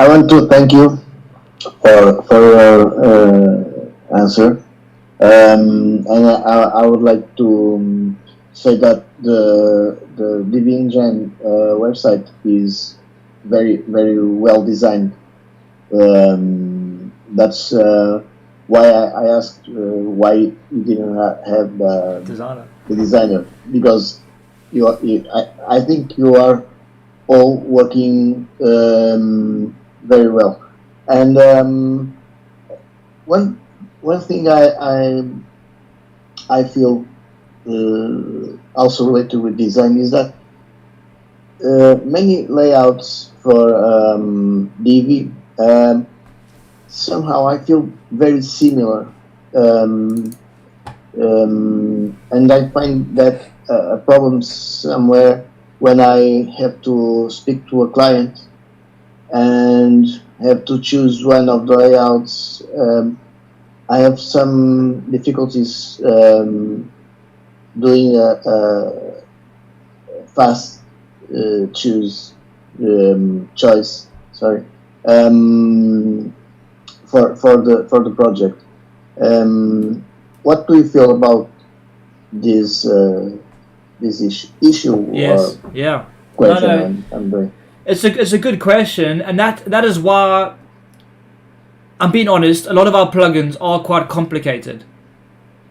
I want to thank you for your answer, and I would like to say that the Divi Engine website is very well designed. That's why I asked why you didn't have the designer, because I think you are all working very well. And one thing I feel also related with design is that many layouts for Divi somehow I feel very similar. And I find that a problem somewhere when I have to speak to a client and have to choose one of the layouts. I have some difficulties doing a fast choice. Sorry, for the project. What do you feel about this issue Yes. or Yeah. question? No. I'm doing. It's a good question, and that is why I'm being honest. A lot of our plugins are quite complicated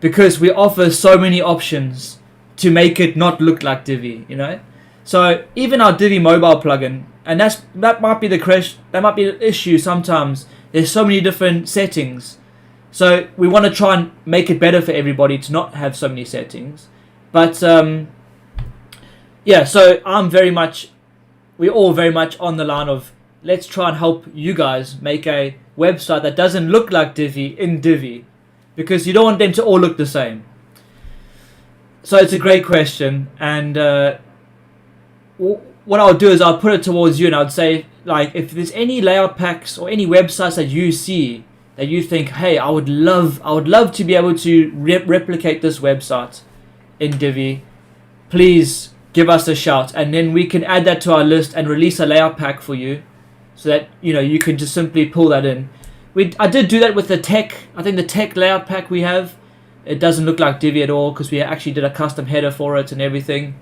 because we offer so many options to make it not look like Divi. You know, so even our Divi mobile plugin, and that might be the issue sometimes. There's so many different settings, so we want to try and make it better for everybody to not have so many settings. But yeah, so we're all very much on the line of let's try and help you guys make a website that doesn't look like Divi in Divi, because you don't want them to all look the same. So it's a great question, and what I'll do is I'll put it towards you, and I'd say, like, if there's any layout packs or any websites that you see that you think, hey, I would love to be able to replicate this website in Divi, please give us a shout, and then we can add that to our list and release a layout pack for you, so that you can just simply pull that in. I did do that with the tech. I think the tech layout pack we have, it doesn't look like Divi at all because we actually did a custom header for it and everything.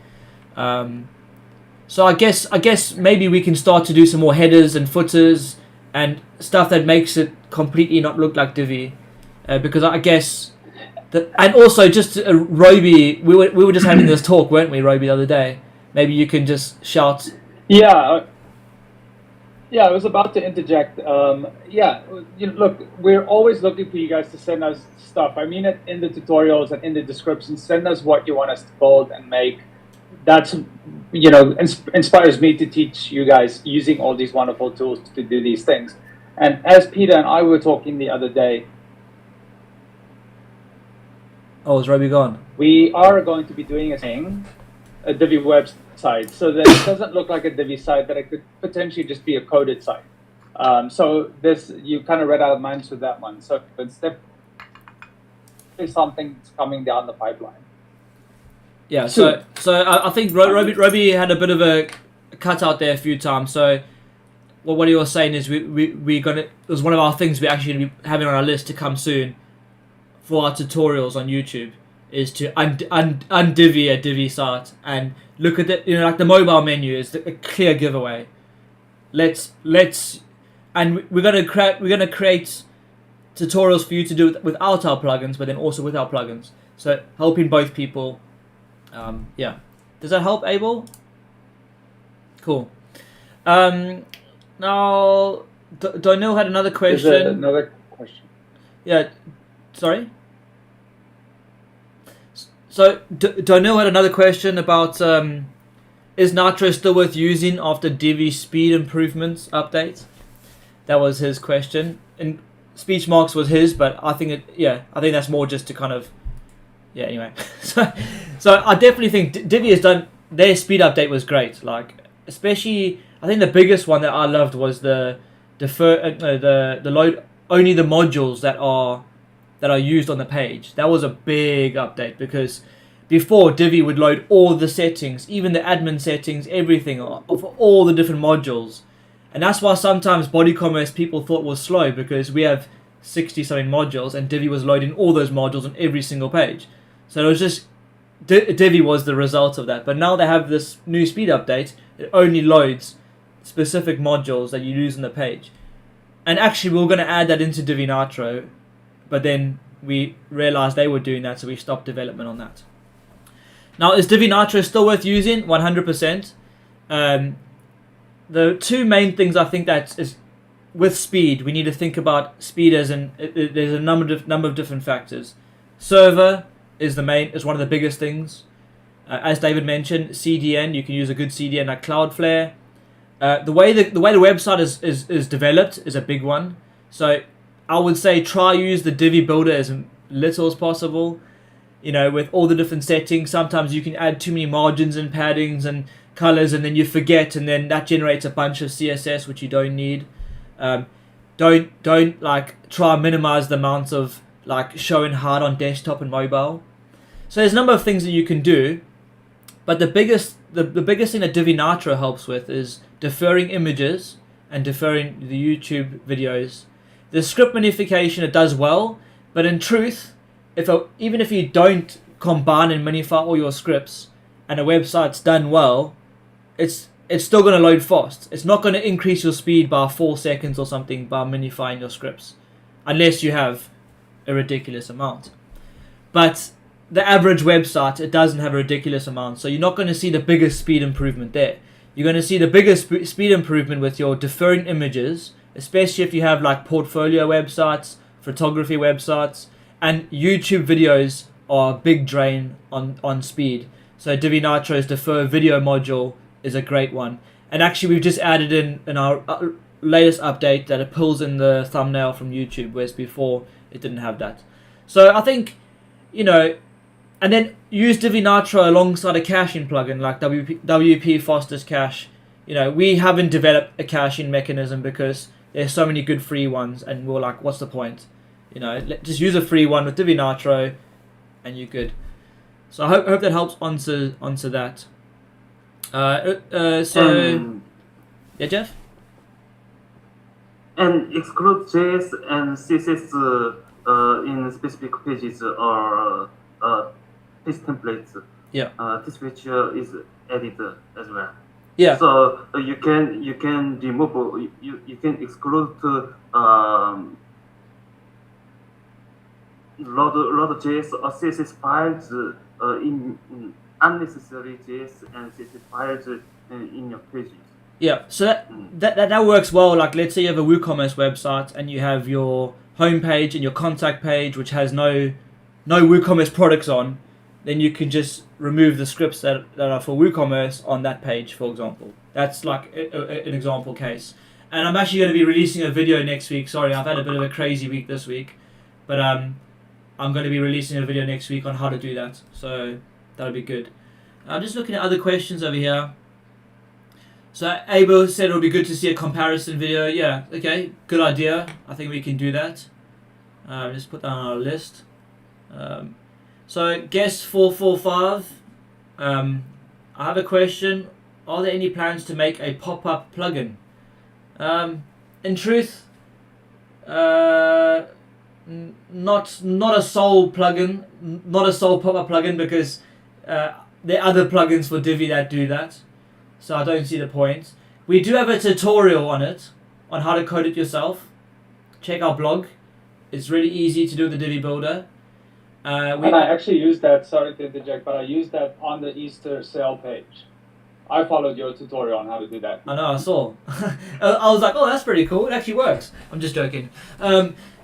So I guess maybe we can start to do some more headers and footers and stuff that makes it completely not look like Divi, because I guess. And also, just Roby, we were just having this talk, weren't we, Roby, the other day? Maybe you can just shout. Yeah, I was about to interject. Look, we're always looking for you guys to send us stuff. I mean it in the tutorials and in the description. Send us what you want us to build and make. That's, inspires me to teach you guys using all these wonderful tools to do these things. And as Peter and I were talking the other day, Oh, is Roby gone? we are going to be doing a Divi website, so that it doesn't look like a Divi site, that it could potentially just be a coded site. So this, you kind of read our minds with that one. So it's definitely something that's coming down the pipeline. Yeah. So I think Roby had a bit of a cutout there a few times. So what he was saying is we gonna, it was one of our things we're actually gonna be having on our list to come soon for our tutorials on YouTube, is to undivvy a Divi site and look at it. Like the mobile menu is a clear giveaway. We're gonna create tutorials for you to do without our plugins, but then also with our plugins. So helping both people. Yeah. Does that help, Abel? Cool. Now, Donnell had another question. Is there another question? Yeah. Sorry? So, Donnell had another question about is Nitro still worth using after Divi speed improvements update? That was his question. And speech marks was his, but I think that's more just to kind of, anyway. So I definitely think Divi has done, their speed update was great. Like, especially, I think the biggest one that I loved was the load only the modules that are used on the page. That was a big update, because before Divi would load all the settings, even the admin settings, everything for all the different modules. And that's why sometimes body commerce people thought was slow, because we have 60 something modules and Divi was loading all those modules on every single page. So it was just, Divi was the result of that. But now they have this new speed update. It only loads specific modules that you use on the page. And actually we were going to add that into Divi Nitro, but then we realized they were doing that, so we stopped development on that. Now, is Divi Nitro still worth using? 100%. The two main things I think that is, with speed, we need to think about speed as there's a number of different factors. Server is one of the biggest things. As David mentioned, CDN, you can use a good CDN like Cloudflare. The way the website is developed is a big one. So I would say try use the Divi builder as little as possible. You know, with all the different settings, sometimes you can add too many margins and paddings and colors, and then you forget, and then that generates a bunch of CSS which you don't need. Don't like try and minimize the amounts of like showing hard on desktop and mobile. So there's a number of things that you can do, but the biggest thing that Divi Nitro helps with is deferring images and deferring the YouTube videos. The script minification, it does well, but in truth, even if you don't combine and minify all your scripts and a website's done well, it's still going to load fast. It's not going to increase your speed by 4 seconds or something by minifying your scripts, unless you have a ridiculous amount. But the average website, it doesn't have a ridiculous amount, so you're not going to see the biggest speed improvement there. You're going to see the biggest speed improvement with your deferring images, especially if you have like portfolio websites, photography websites, and YouTube videos are a big drain on speed. So Divi Nitro's defer video module is a great one. And actually we've just added in our latest update that it pulls in the thumbnail from YouTube, whereas before it didn't have that. So I think, you know, and then use Divi Nitro alongside a caching plugin like WP Foster's Cache. You know, we haven't developed a caching mechanism because there's so many good free ones, and we're like, what's the point? You know, just use a free one with Divi Nitro, and you're good. So I hope that helps answer that. Yeah, Jeff. And exclude JS and CSS in specific pages or page templates. Yeah. This feature is added as well. Yeah. So you can remove you can exclude load JS or CSS files in unnecessary JS and CSS files in your pages. Yeah, so that works well. Like, let's say you have a WooCommerce website and you have your homepage and your contact page, which has no WooCommerce products on. Then you can just remove the scripts that are for WooCommerce on that page, for example. That's like an example case. And I'm actually going to be releasing a video next week. Sorry, I've had a bit of a crazy week this week, but I'm going to be releasing a video next week on how to do that. So that'll be good. I'm just looking at other questions over here. So Abel said it would be good to see a comparison video. Yeah, okay, good idea. I think we can do that. Just put that on our list. So guest 445. I have a question. Are there any plans to make a pop-up plugin? In truth, not a sole plugin, not a sole pop-up plugin, because there are other plugins for Divi that do that. So I don't see the point. We do have a tutorial on it, on how to code it yourself. Check our blog. It's really easy to do with the Divi Builder. And I actually used that, sorry to interject, but I used that on the Easter sale page. I followed your tutorial on how to do that. I know, I saw. I was like, oh, that's pretty cool. It actually works. I'm just joking.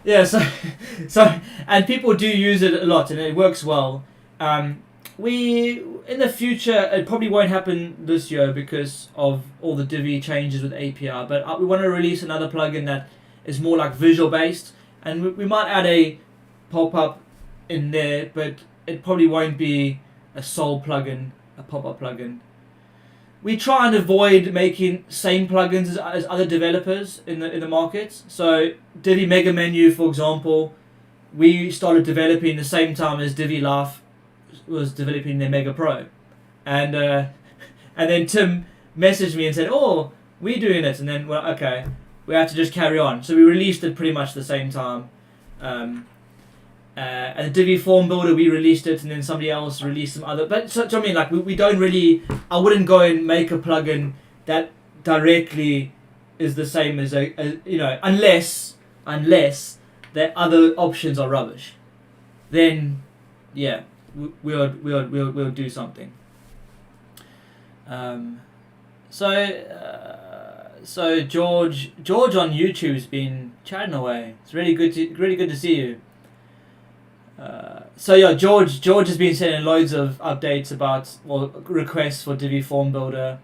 Yeah, so and people do use it a lot, and it works well. In the future, it probably won't happen this year because of all the Divi changes with API, but we want to release another plugin that is more like visual based, and we might add a pop-up in there, but it probably won't be a sole plugin, a pop-up plugin. We try and avoid making same plugins as other developers in the market. So Divi Mega Menu, for example, we started developing the same time as Divi Life was developing their Mega Pro, and then Tim messaged me and said, "Oh, we're doing it," and then well, okay, we have to just carry on. So we released it pretty much the same time. And the Divi Form Builder, we released it, and then somebody else released some other. But so I mean, like we don't really. I wouldn't go and make a plugin that directly is the same as unless the other options are rubbish. Then, yeah, we'll do something. So George on YouTube's been chatting away. It's really good to see you. So yeah, George has been sending loads of updates about requests for Divi Form Builder.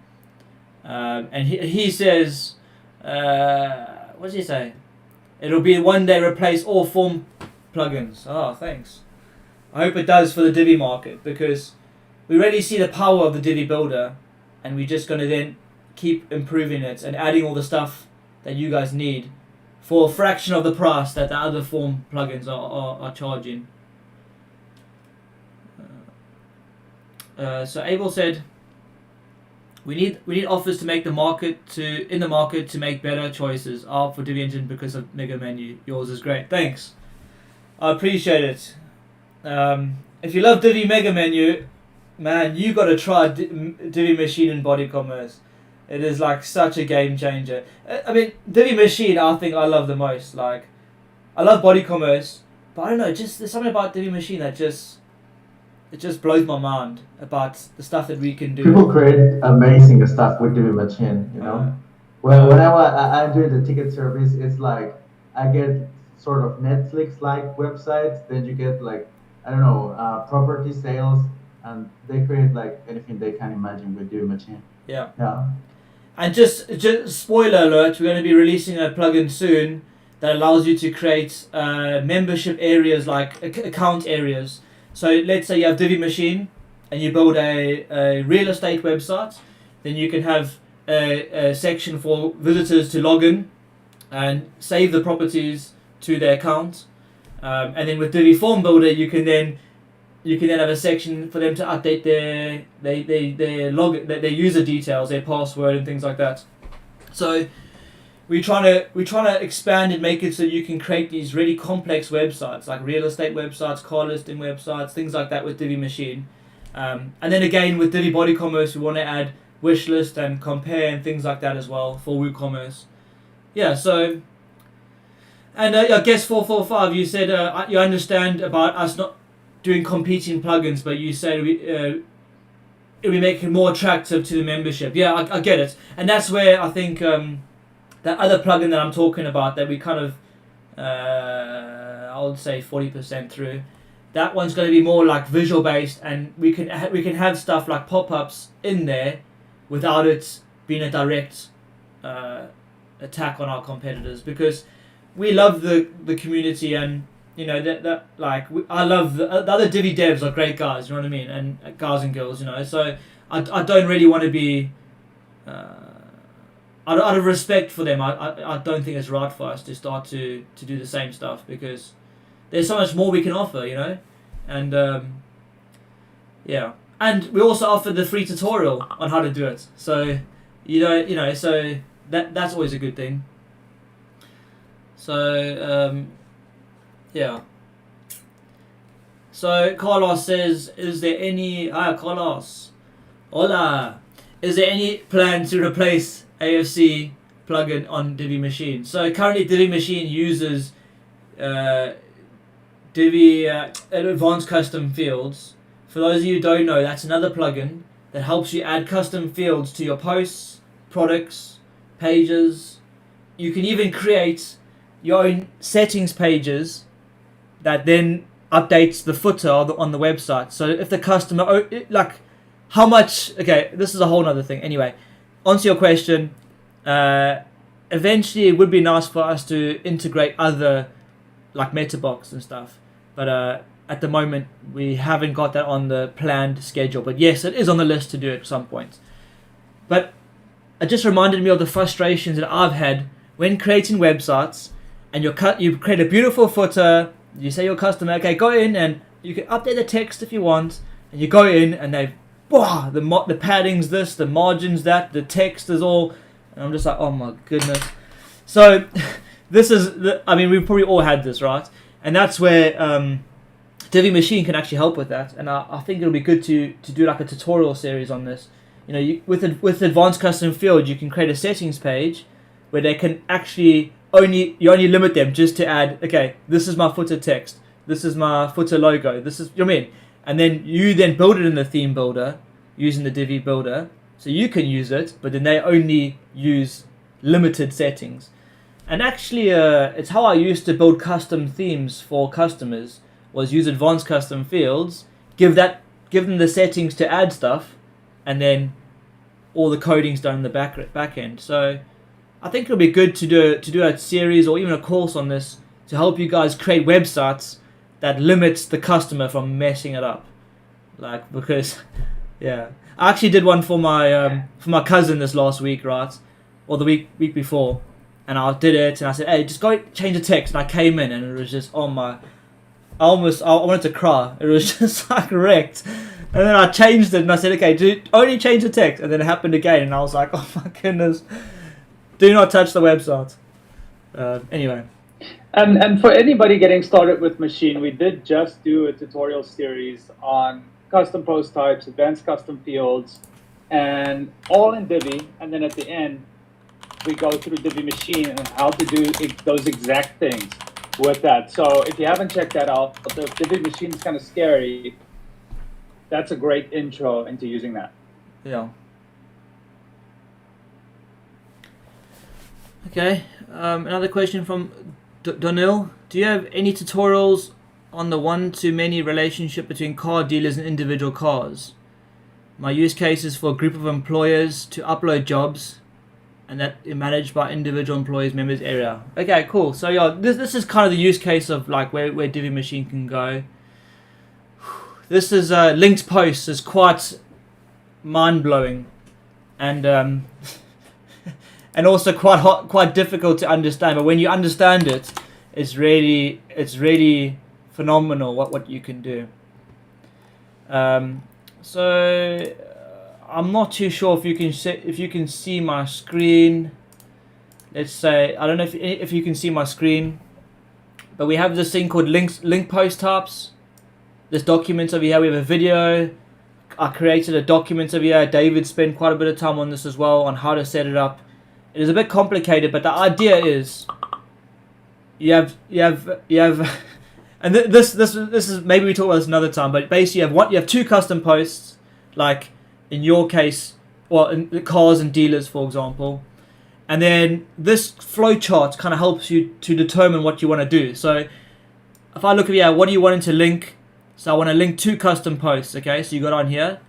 and he says, what does he say? It'll be one day replace all form plugins. Oh, thanks. I hope it does for the Divi market, because we really see the power of the Divi builder, and we're just going to then keep improving it and adding all the stuff that you guys need for a fraction of the price that the other form plugins are charging. So Abel said, we need offers to make the market to make better choices. For Divi Engine because of Mega Menu. Yours is great. Thanks. I appreciate it. If you love Divi Mega Menu, man, you got to try Divi Machine and Body Commerce. It is like such a game changer. I mean, Divi Machine, I think I love the most. Like, I love Body Commerce, but I don't know, just there's something about Divi Machine that just blows my mind about the stuff that we can do. People create amazing stuff with Divi Machine, you know. Whenever I do the ticket service, it's like I get sort of Netflix-like websites. Then you get like, I don't know, property sales, and they create like anything they can imagine with Divi Machine. Yeah. Yeah. And just spoiler alert, we're going to be releasing a plugin soon that allows you to create membership areas, like account areas. So let's say you have Divi Machine and you build a real estate website, then you can have a section for visitors to log in and save the properties to their account. And then with Divi Form Builder, you can then have a section for them to update their user details, their password and things like that. So we're trying to expand and make it so you can create these really complex websites, like real estate websites, car listing websites, things like that with Divi Machine. And then again with Divi Body Commerce, we want to add wish list and compare and things like that as well for WooCommerce. Yeah, so, and I guess 445, you said you understand about us not doing competing plugins, but you said it'll be making more attractive to the membership. Yeah, I get it. And that's where I think that other plugin that I'm talking about, that we kind of, I would say 40% through, that one's going to be more like visual based, and we can have stuff like pop-ups in there without it being a direct attack on our competitors, because we love the community, and you know that like I love the other Divi devs are great guys, you know what I mean, and guys and girls, you know. So I don't really want to be out of respect for them. I don't think it's right for us to start to do the same stuff, because there's so much more we can offer, you know, and yeah, and we also offer the free tutorial on how to do it. So so that's always a good thing. So yeah. So Carlos says, is there any Carlos, hola, is there any plan to replace AFC plugin on Divi Machine? So currently Divi Machine uses Divi Advanced Custom Fields. For those of you who don't know, that's another plugin that helps you add custom fields to your posts, products, pages. You can even create your own settings pages that then updates the footer on the website. So if the customer, like how much, okay, this is a whole other thing. Anyway, answer your question, eventually it would be nice for us to integrate other like Metabox and stuff, but at the moment we haven't got that on the planned schedule. But yes, it is on the list to do at some point. But it just reminded me of the frustrations that I've had when creating websites, and you create a beautiful footer, you say your customer, okay, go in and you can update the text if you want, and you go in and the padding's this, the margins that, the text is all, and I'm just like, oh my goodness. So this is, we've probably all had this, right? And that's where Divi Machine can actually help with that, and I think it'll be good to do like a tutorial series on this. You know, with Advanced Custom Field, you can create a settings page where they can actually you only limit them just to add, okay, this is my footer text, this is my footer logo, this is, you know what I mean? And then you then build it in the theme builder using the Divi builder, so you can use it, but then they only use limited settings. And actually, it's how I used to build custom themes for customers, was use Advanced Custom Fields, give them the settings to add stuff, and then all the coding's done in the back end. So I think it'll be good to do a series or even a course on this to help you guys create websites that limits the customer from messing it up. Like, because yeah, I actually did one for my cousin this last week, right, or the week before, and I did it and I said, hey, just go change the text, and I came in and it was just I wanted to cry. It was just like wrecked. And then I changed it and I said, okay, only change the text. And then it happened again and I was like, oh my goodness. Do not touch the website. Anyway. And for anybody getting started with Machine, we did just do a tutorial series on custom post types, advanced custom fields, and all in Divi. And then at the end, we go through Divi Machine and how to do those exact things with that. So if you haven't checked that out, the Divi Machine is kind of scary. That's a great intro into using that. Yeah. Okay. Another question from Donil. Do you have any tutorials on the one-to-many relationship between car dealers and individual cars? My use case is for a group of employers to upload jobs, and that is managed by individual employees members area. Okay, cool. So yeah, this is kind of the use case of like where Divi Machine can go. This is linked posts is quite mind-blowing, and and also quite difficult to understand. But when you understand it, it's really phenomenal what you can do. So I'm not too sure if you can see my screen. Let's say I don't know if you can see my screen, but we have this thing called link post types. This document over here, we have a video. I created a document over here. David spent quite a bit of time on this as well, on how to set it up. It is a bit complicated, but the idea is you have and this is, maybe we talk about this another time, but basically you have two custom posts, like in your case, well, in the cars and dealers, for example, and then this flowchart kind of helps you to determine what you want to do. So if I look at here, what do you want to link? So I want to link two custom posts, okay? So you got on here.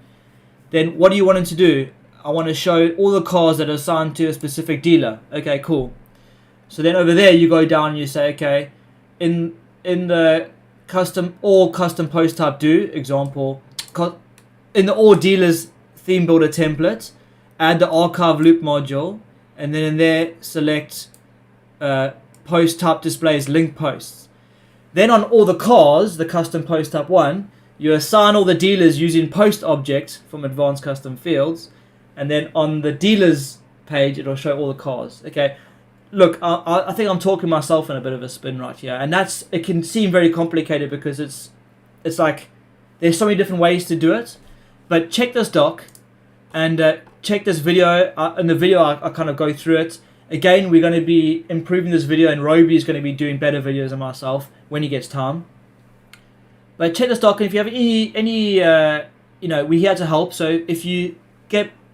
Then what do you want to do? I want to show all the cars that are assigned to a specific dealer. Okay, cool. So then over there you go down and you say, okay, in the all custom post type do, example, in the all dealers theme builder template, add the archive loop module, and then in there select post type displays link posts. Then on all the cars, the custom post type 1, you assign all the dealers using post object from advanced custom fields, and then on the dealers page it'll show all the cars. Okay, look, I think I'm talking myself in a bit of a spin right here, and it can seem very complicated because it's like there's so many different ways to do it. But check this doc and check this video. In the video I kind of go through it. Again, we're going to be improving this video, and Roby is going to be doing better videos than myself when he gets time. But check this doc, and if you have any we're here to help. So if you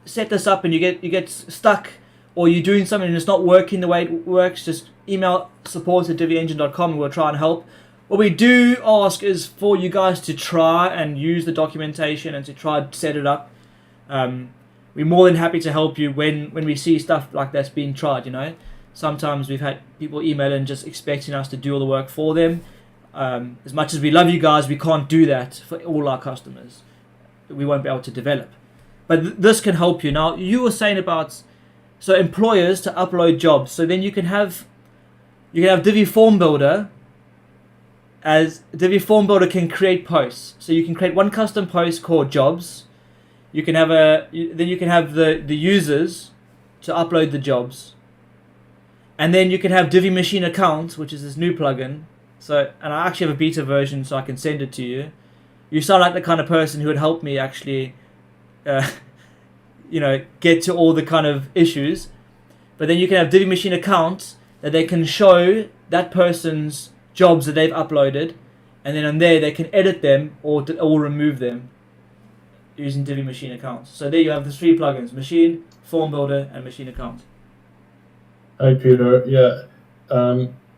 set this up and you get stuck, or you're doing something and it's not working the way it works, just email support@diviengine.com and we'll try and help. What we do ask is for you guys to try and use the documentation and to try and set it up. We're more than happy to help you when we see stuff like that's being tried, Sometimes we've had people email in just expecting us to do all the work for them. As much as we love you guys, we can't do that for all our customers. We won't be able to develop. But this can help you. Now, you were saying about employers to upload jobs. So then you can have Divi Form Builder. As Divi Form Builder can create posts. So you can create one custom post called jobs. You can have the users to upload the jobs, and then you can have Divi Machine Account, which is this new plugin. So, and I actually have a beta version, so I can send it to you. You sound like the kind of person who would help me actually, get to all the kind of issues. But then you can have Divi Machine Account that they can show that person's jobs that they've uploaded, and then on there they can edit them or remove them using Divi Machine Accounts. So there you have the three plugins: Machine, Form Builder, and Machine Account. Hi Peter, yeah,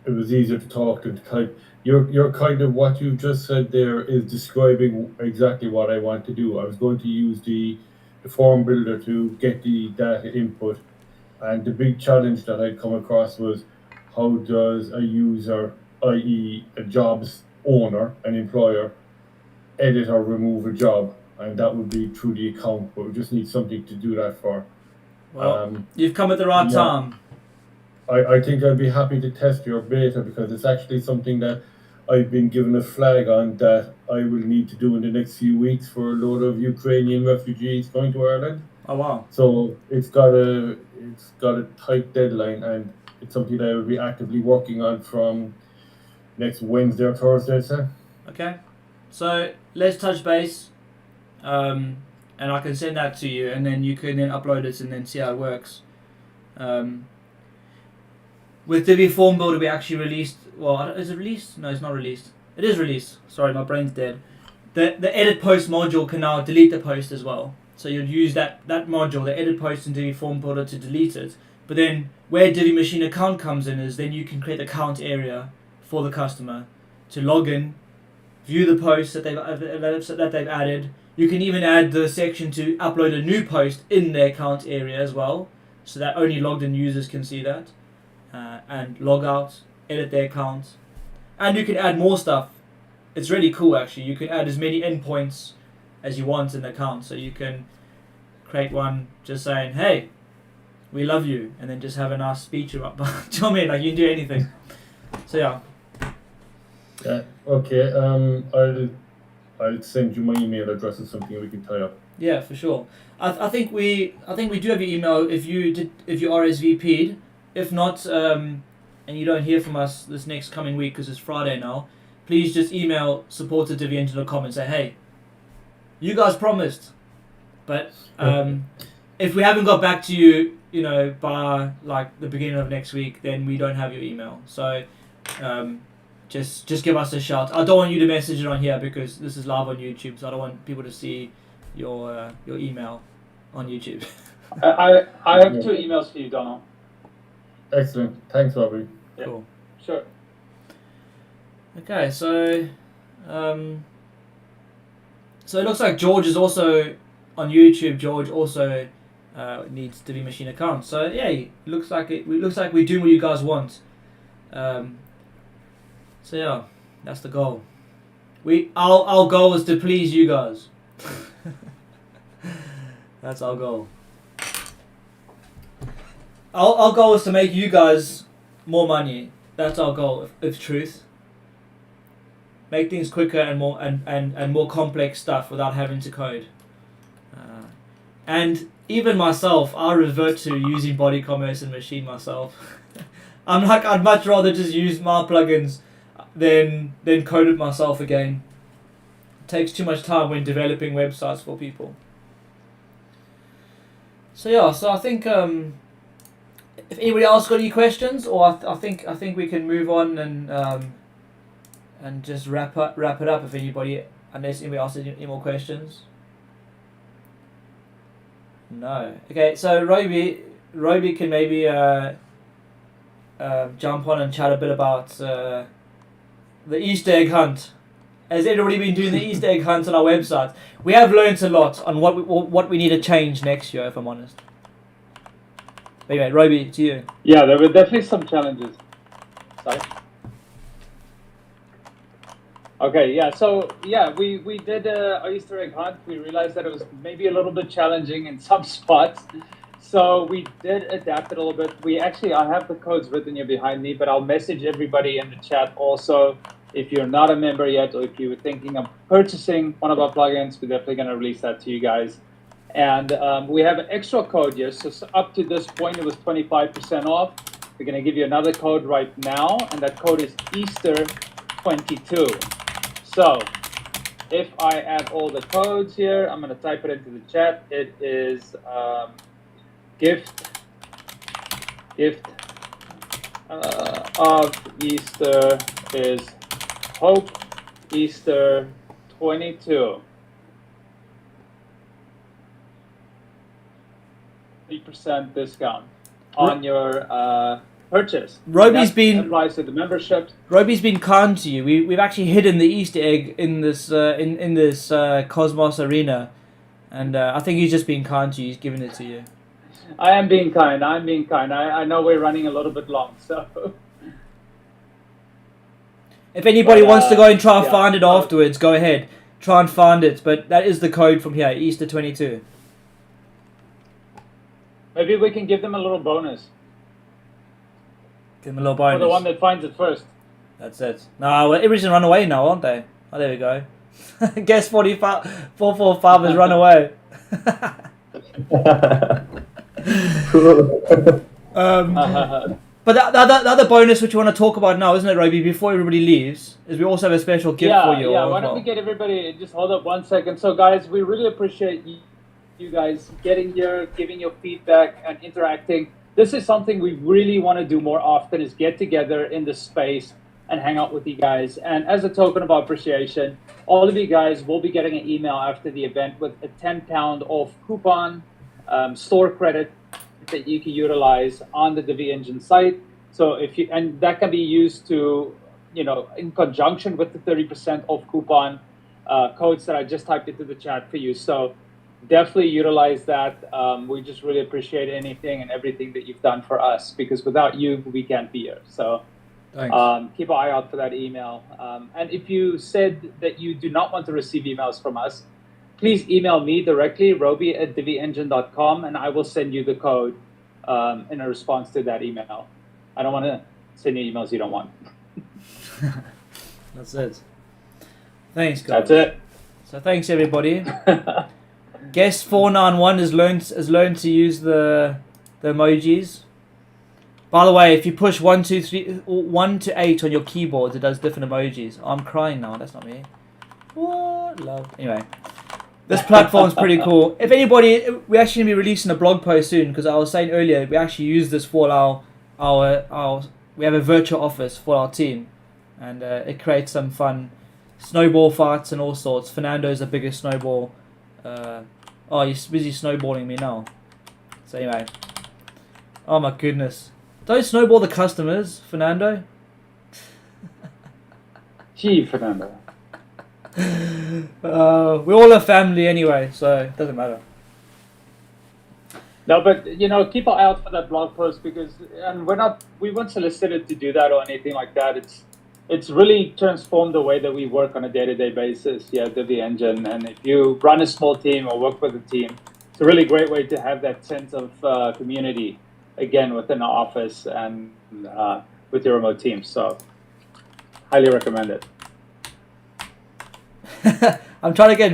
it was easier to talk than to type. You're kind of, what you just said there is describing exactly what I want to do. I was going to use the form builder to get the data input. And the big challenge that I'd come across was how does a user, i.e. a jobs owner, an employer, edit or remove a job? And that would be through the account, but we just need something to do that for. Well, you've come at the right time. I think I'd be happy to test your beta because it's actually something that I've been given a flag on that I will need to do in the next few weeks for a load of Ukrainian refugees going to Ireland. Oh wow! So it's got a tight deadline, and it's something that I will be actively working on from next Wednesday or Thursday, sir. Okay, so let's touch base, and I can send that to you, and then you can then upload it and then see how it works. With Divi Form Builder, we actually released. Well, is it released? No, it's not released. It is released. Sorry, my brain's dead. The edit post module can now delete the post as well. So you'd use that module, the edit post in Divi Form Builder to delete it. But then where Divi Machine Account comes in is then you can create the account area for the customer to log in, view the posts that they've added. You can even add the section to upload a new post in the account area as well, so that only logged in users can see that. And log out, edit their account. And you can add more stuff. It's really cool actually. You can add as many endpoints as you want in the account. So you can create one just saying, hey, we love you, and then just have a nice speech about. Do you know what I mean? Like you can do anything. So yeah. Yeah. Okay. I'll send you my email address or something we can tie up. Yeah, for sure. I think we do have your email if you RSVP'd. If not, and you don't hear from us this next coming week because it's Friday now, please just email support@divyengine.com and say, hey, you guys promised. But if we haven't got back to you, by like the beginning of next week, then we don't have your email. So just give us a shout. I don't want you to message it on here because this is live on YouTube, so I don't want people to see your email on YouTube. I have 2 emails for you, Donald. Excellent. Thanks, Robbie. Yeah. Cool. Sure. Okay, so it looks like George is also on YouTube. George also needs Divi Machine account. So yeah, it looks like we're doing what you guys want. So yeah, that's the goal. Our goal is to please you guys. That's our goal. Our goal is to make you guys more money. That's our goal, if truth. Make things quicker and more and more complex stuff without having to code. And even myself, I revert to using body commerce and machine myself. I'm like, I'd much rather just use my plugins than code it myself again. It takes too much time when developing websites for people. So yeah, so I think if anybody else got any questions, or I think we can move on and just wrap it up if anybody, unless anybody else has any more questions. No. Okay, so Roby can maybe jump on and chat a bit about the Easter egg hunt. Has everybody been doing the Easter egg hunt on our website? We have learnt a lot on what we need to change next year, if I'm honest. But anyway, Roby, to you. Yeah, there were definitely some challenges. Sorry. Okay, yeah, so yeah, we did a Easter egg hunt. We realized that it was maybe a little bit challenging in some spots. So we did adapt it a little bit. I have the codes written here behind me, but I'll message everybody in the chat also. If you're not a member yet, or if you were thinking of purchasing one of our plugins, we're definitely going to release that to you guys. And we have an extra code here. So up to this point, it was 25% off. We're going to give you another code right now, and that code is Easter22. So if I add all the codes here, I'm going to type it into the chat. It is gift of Easter is Hope Easter 22. 3% discount on your purchase. Roby's been applies to the membership. Roby's been kind to you. We've actually hidden the Easter egg in this Cosmos arena. And I think he's just being kind to you. He's giving it to you. I am being kind. I know we're running a little bit long, so. If anybody But, wants to go and try and yeah. find it afterwards, go ahead. Try and find it. But that is the code from here, Easter 22. Maybe we can give them a little bonus Give him a little for bonus. the one that finds it first. That's it. No, well, everybody's run away now, aren't they? Oh, there we go. Guess 445 has run away. Cool. But the other bonus which you want to talk about now, isn't it, Roby, before everybody leaves, is we also have a special gift for you. Yeah, all why as don't well. we get everybody, just hold up 1 second. So guys, we really appreciate you guys getting here, giving your feedback and interacting. This is something we really want to do more often, is get together in the space and hang out with you guys. And as a token of appreciation, all of you guys will be getting an email after the event with a £10 off coupon, store credit that you can utilize on the Divi Engine site. So if you, and that can be used to, you know, in conjunction with the 30% off coupon codes that I just typed into the chat for you. So definitely utilize that. We just really appreciate anything and everything that you've done for us, because without you, we can't be here. So keep an eye out for that email. And if you said that you do not want to receive emails from us, please email me directly, roby@diviengine.com, and I will send you the code in a response to that email. I don't want to send you emails you don't want. That's it. Thanks, guys. That's it. So thanks, everybody. Guest 491 has learned to use the emojis. By the way, if you push 1 to 8 on your keyboard, it does different emojis. I'm crying now. That's not me. What love? Anyway, this platform's pretty cool. If anybody, we're actually gonna be releasing a blog post soon, because I was saying earlier we actually use this for our we have a virtual office for our team, and it creates some fun snowball fights and all sorts. Fernando's the biggest snowball. Oh, he's busy snowballing me now. So anyway, oh my goodness, don't snowball the customers, Fernando. Gee, Fernando. We're all a family anyway, so it doesn't matter. No, but you know, keep an eye out for that blog post, because, and we weren't solicited to do that or anything like that. It's really transformed the way that we work on a day-to-day basis. Yeah, Divi Engine, and if you run a small team or work with a team, it's a really great way to have that sense of community again within the office and with your remote team. So, highly recommend it. I'm trying to get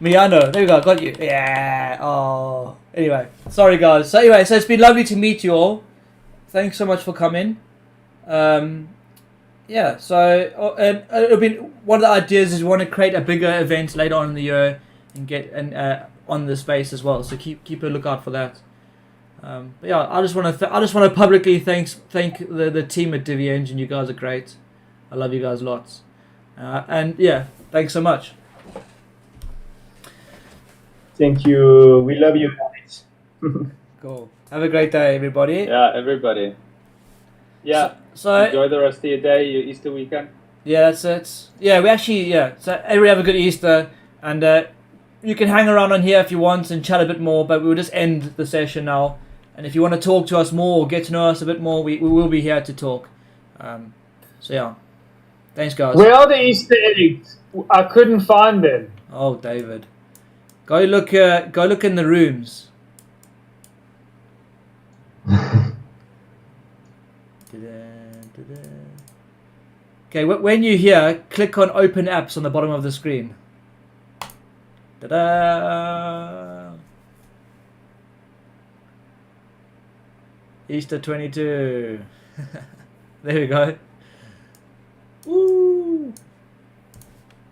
Miano. There we go. Got you. Yeah. Oh. Anyway, sorry guys. So anyway, so it's been lovely to meet you all. Thanks so much for coming. Yeah. So and it'll be one of the ideas is we want to create a bigger event later on in the year and get on the space as well. So keep a lookout for that. But yeah, I just want to publicly thank the team at Divi Engine. You guys are great. I love you guys lots. And yeah, thanks so much. Thank you. We love you guys. Cool. Have a great day, everybody. Yeah, everybody. Yeah. So enjoy the rest of your day, your Easter weekend. Yeah, that's it. Yeah, we actually, so everybody have a good Easter, and you can hang around on here if you want and chat a bit more, but we'll just end the session now. And if you want to talk to us more or get to know us a bit more, we will be here to talk. So yeah, thanks guys. Where are the Easter eggs? I couldn't find them. Oh, David, go look in the rooms. Okay, when you're here, click on Open Apps on the bottom of the screen. Ta-da! Easter 22. There we go.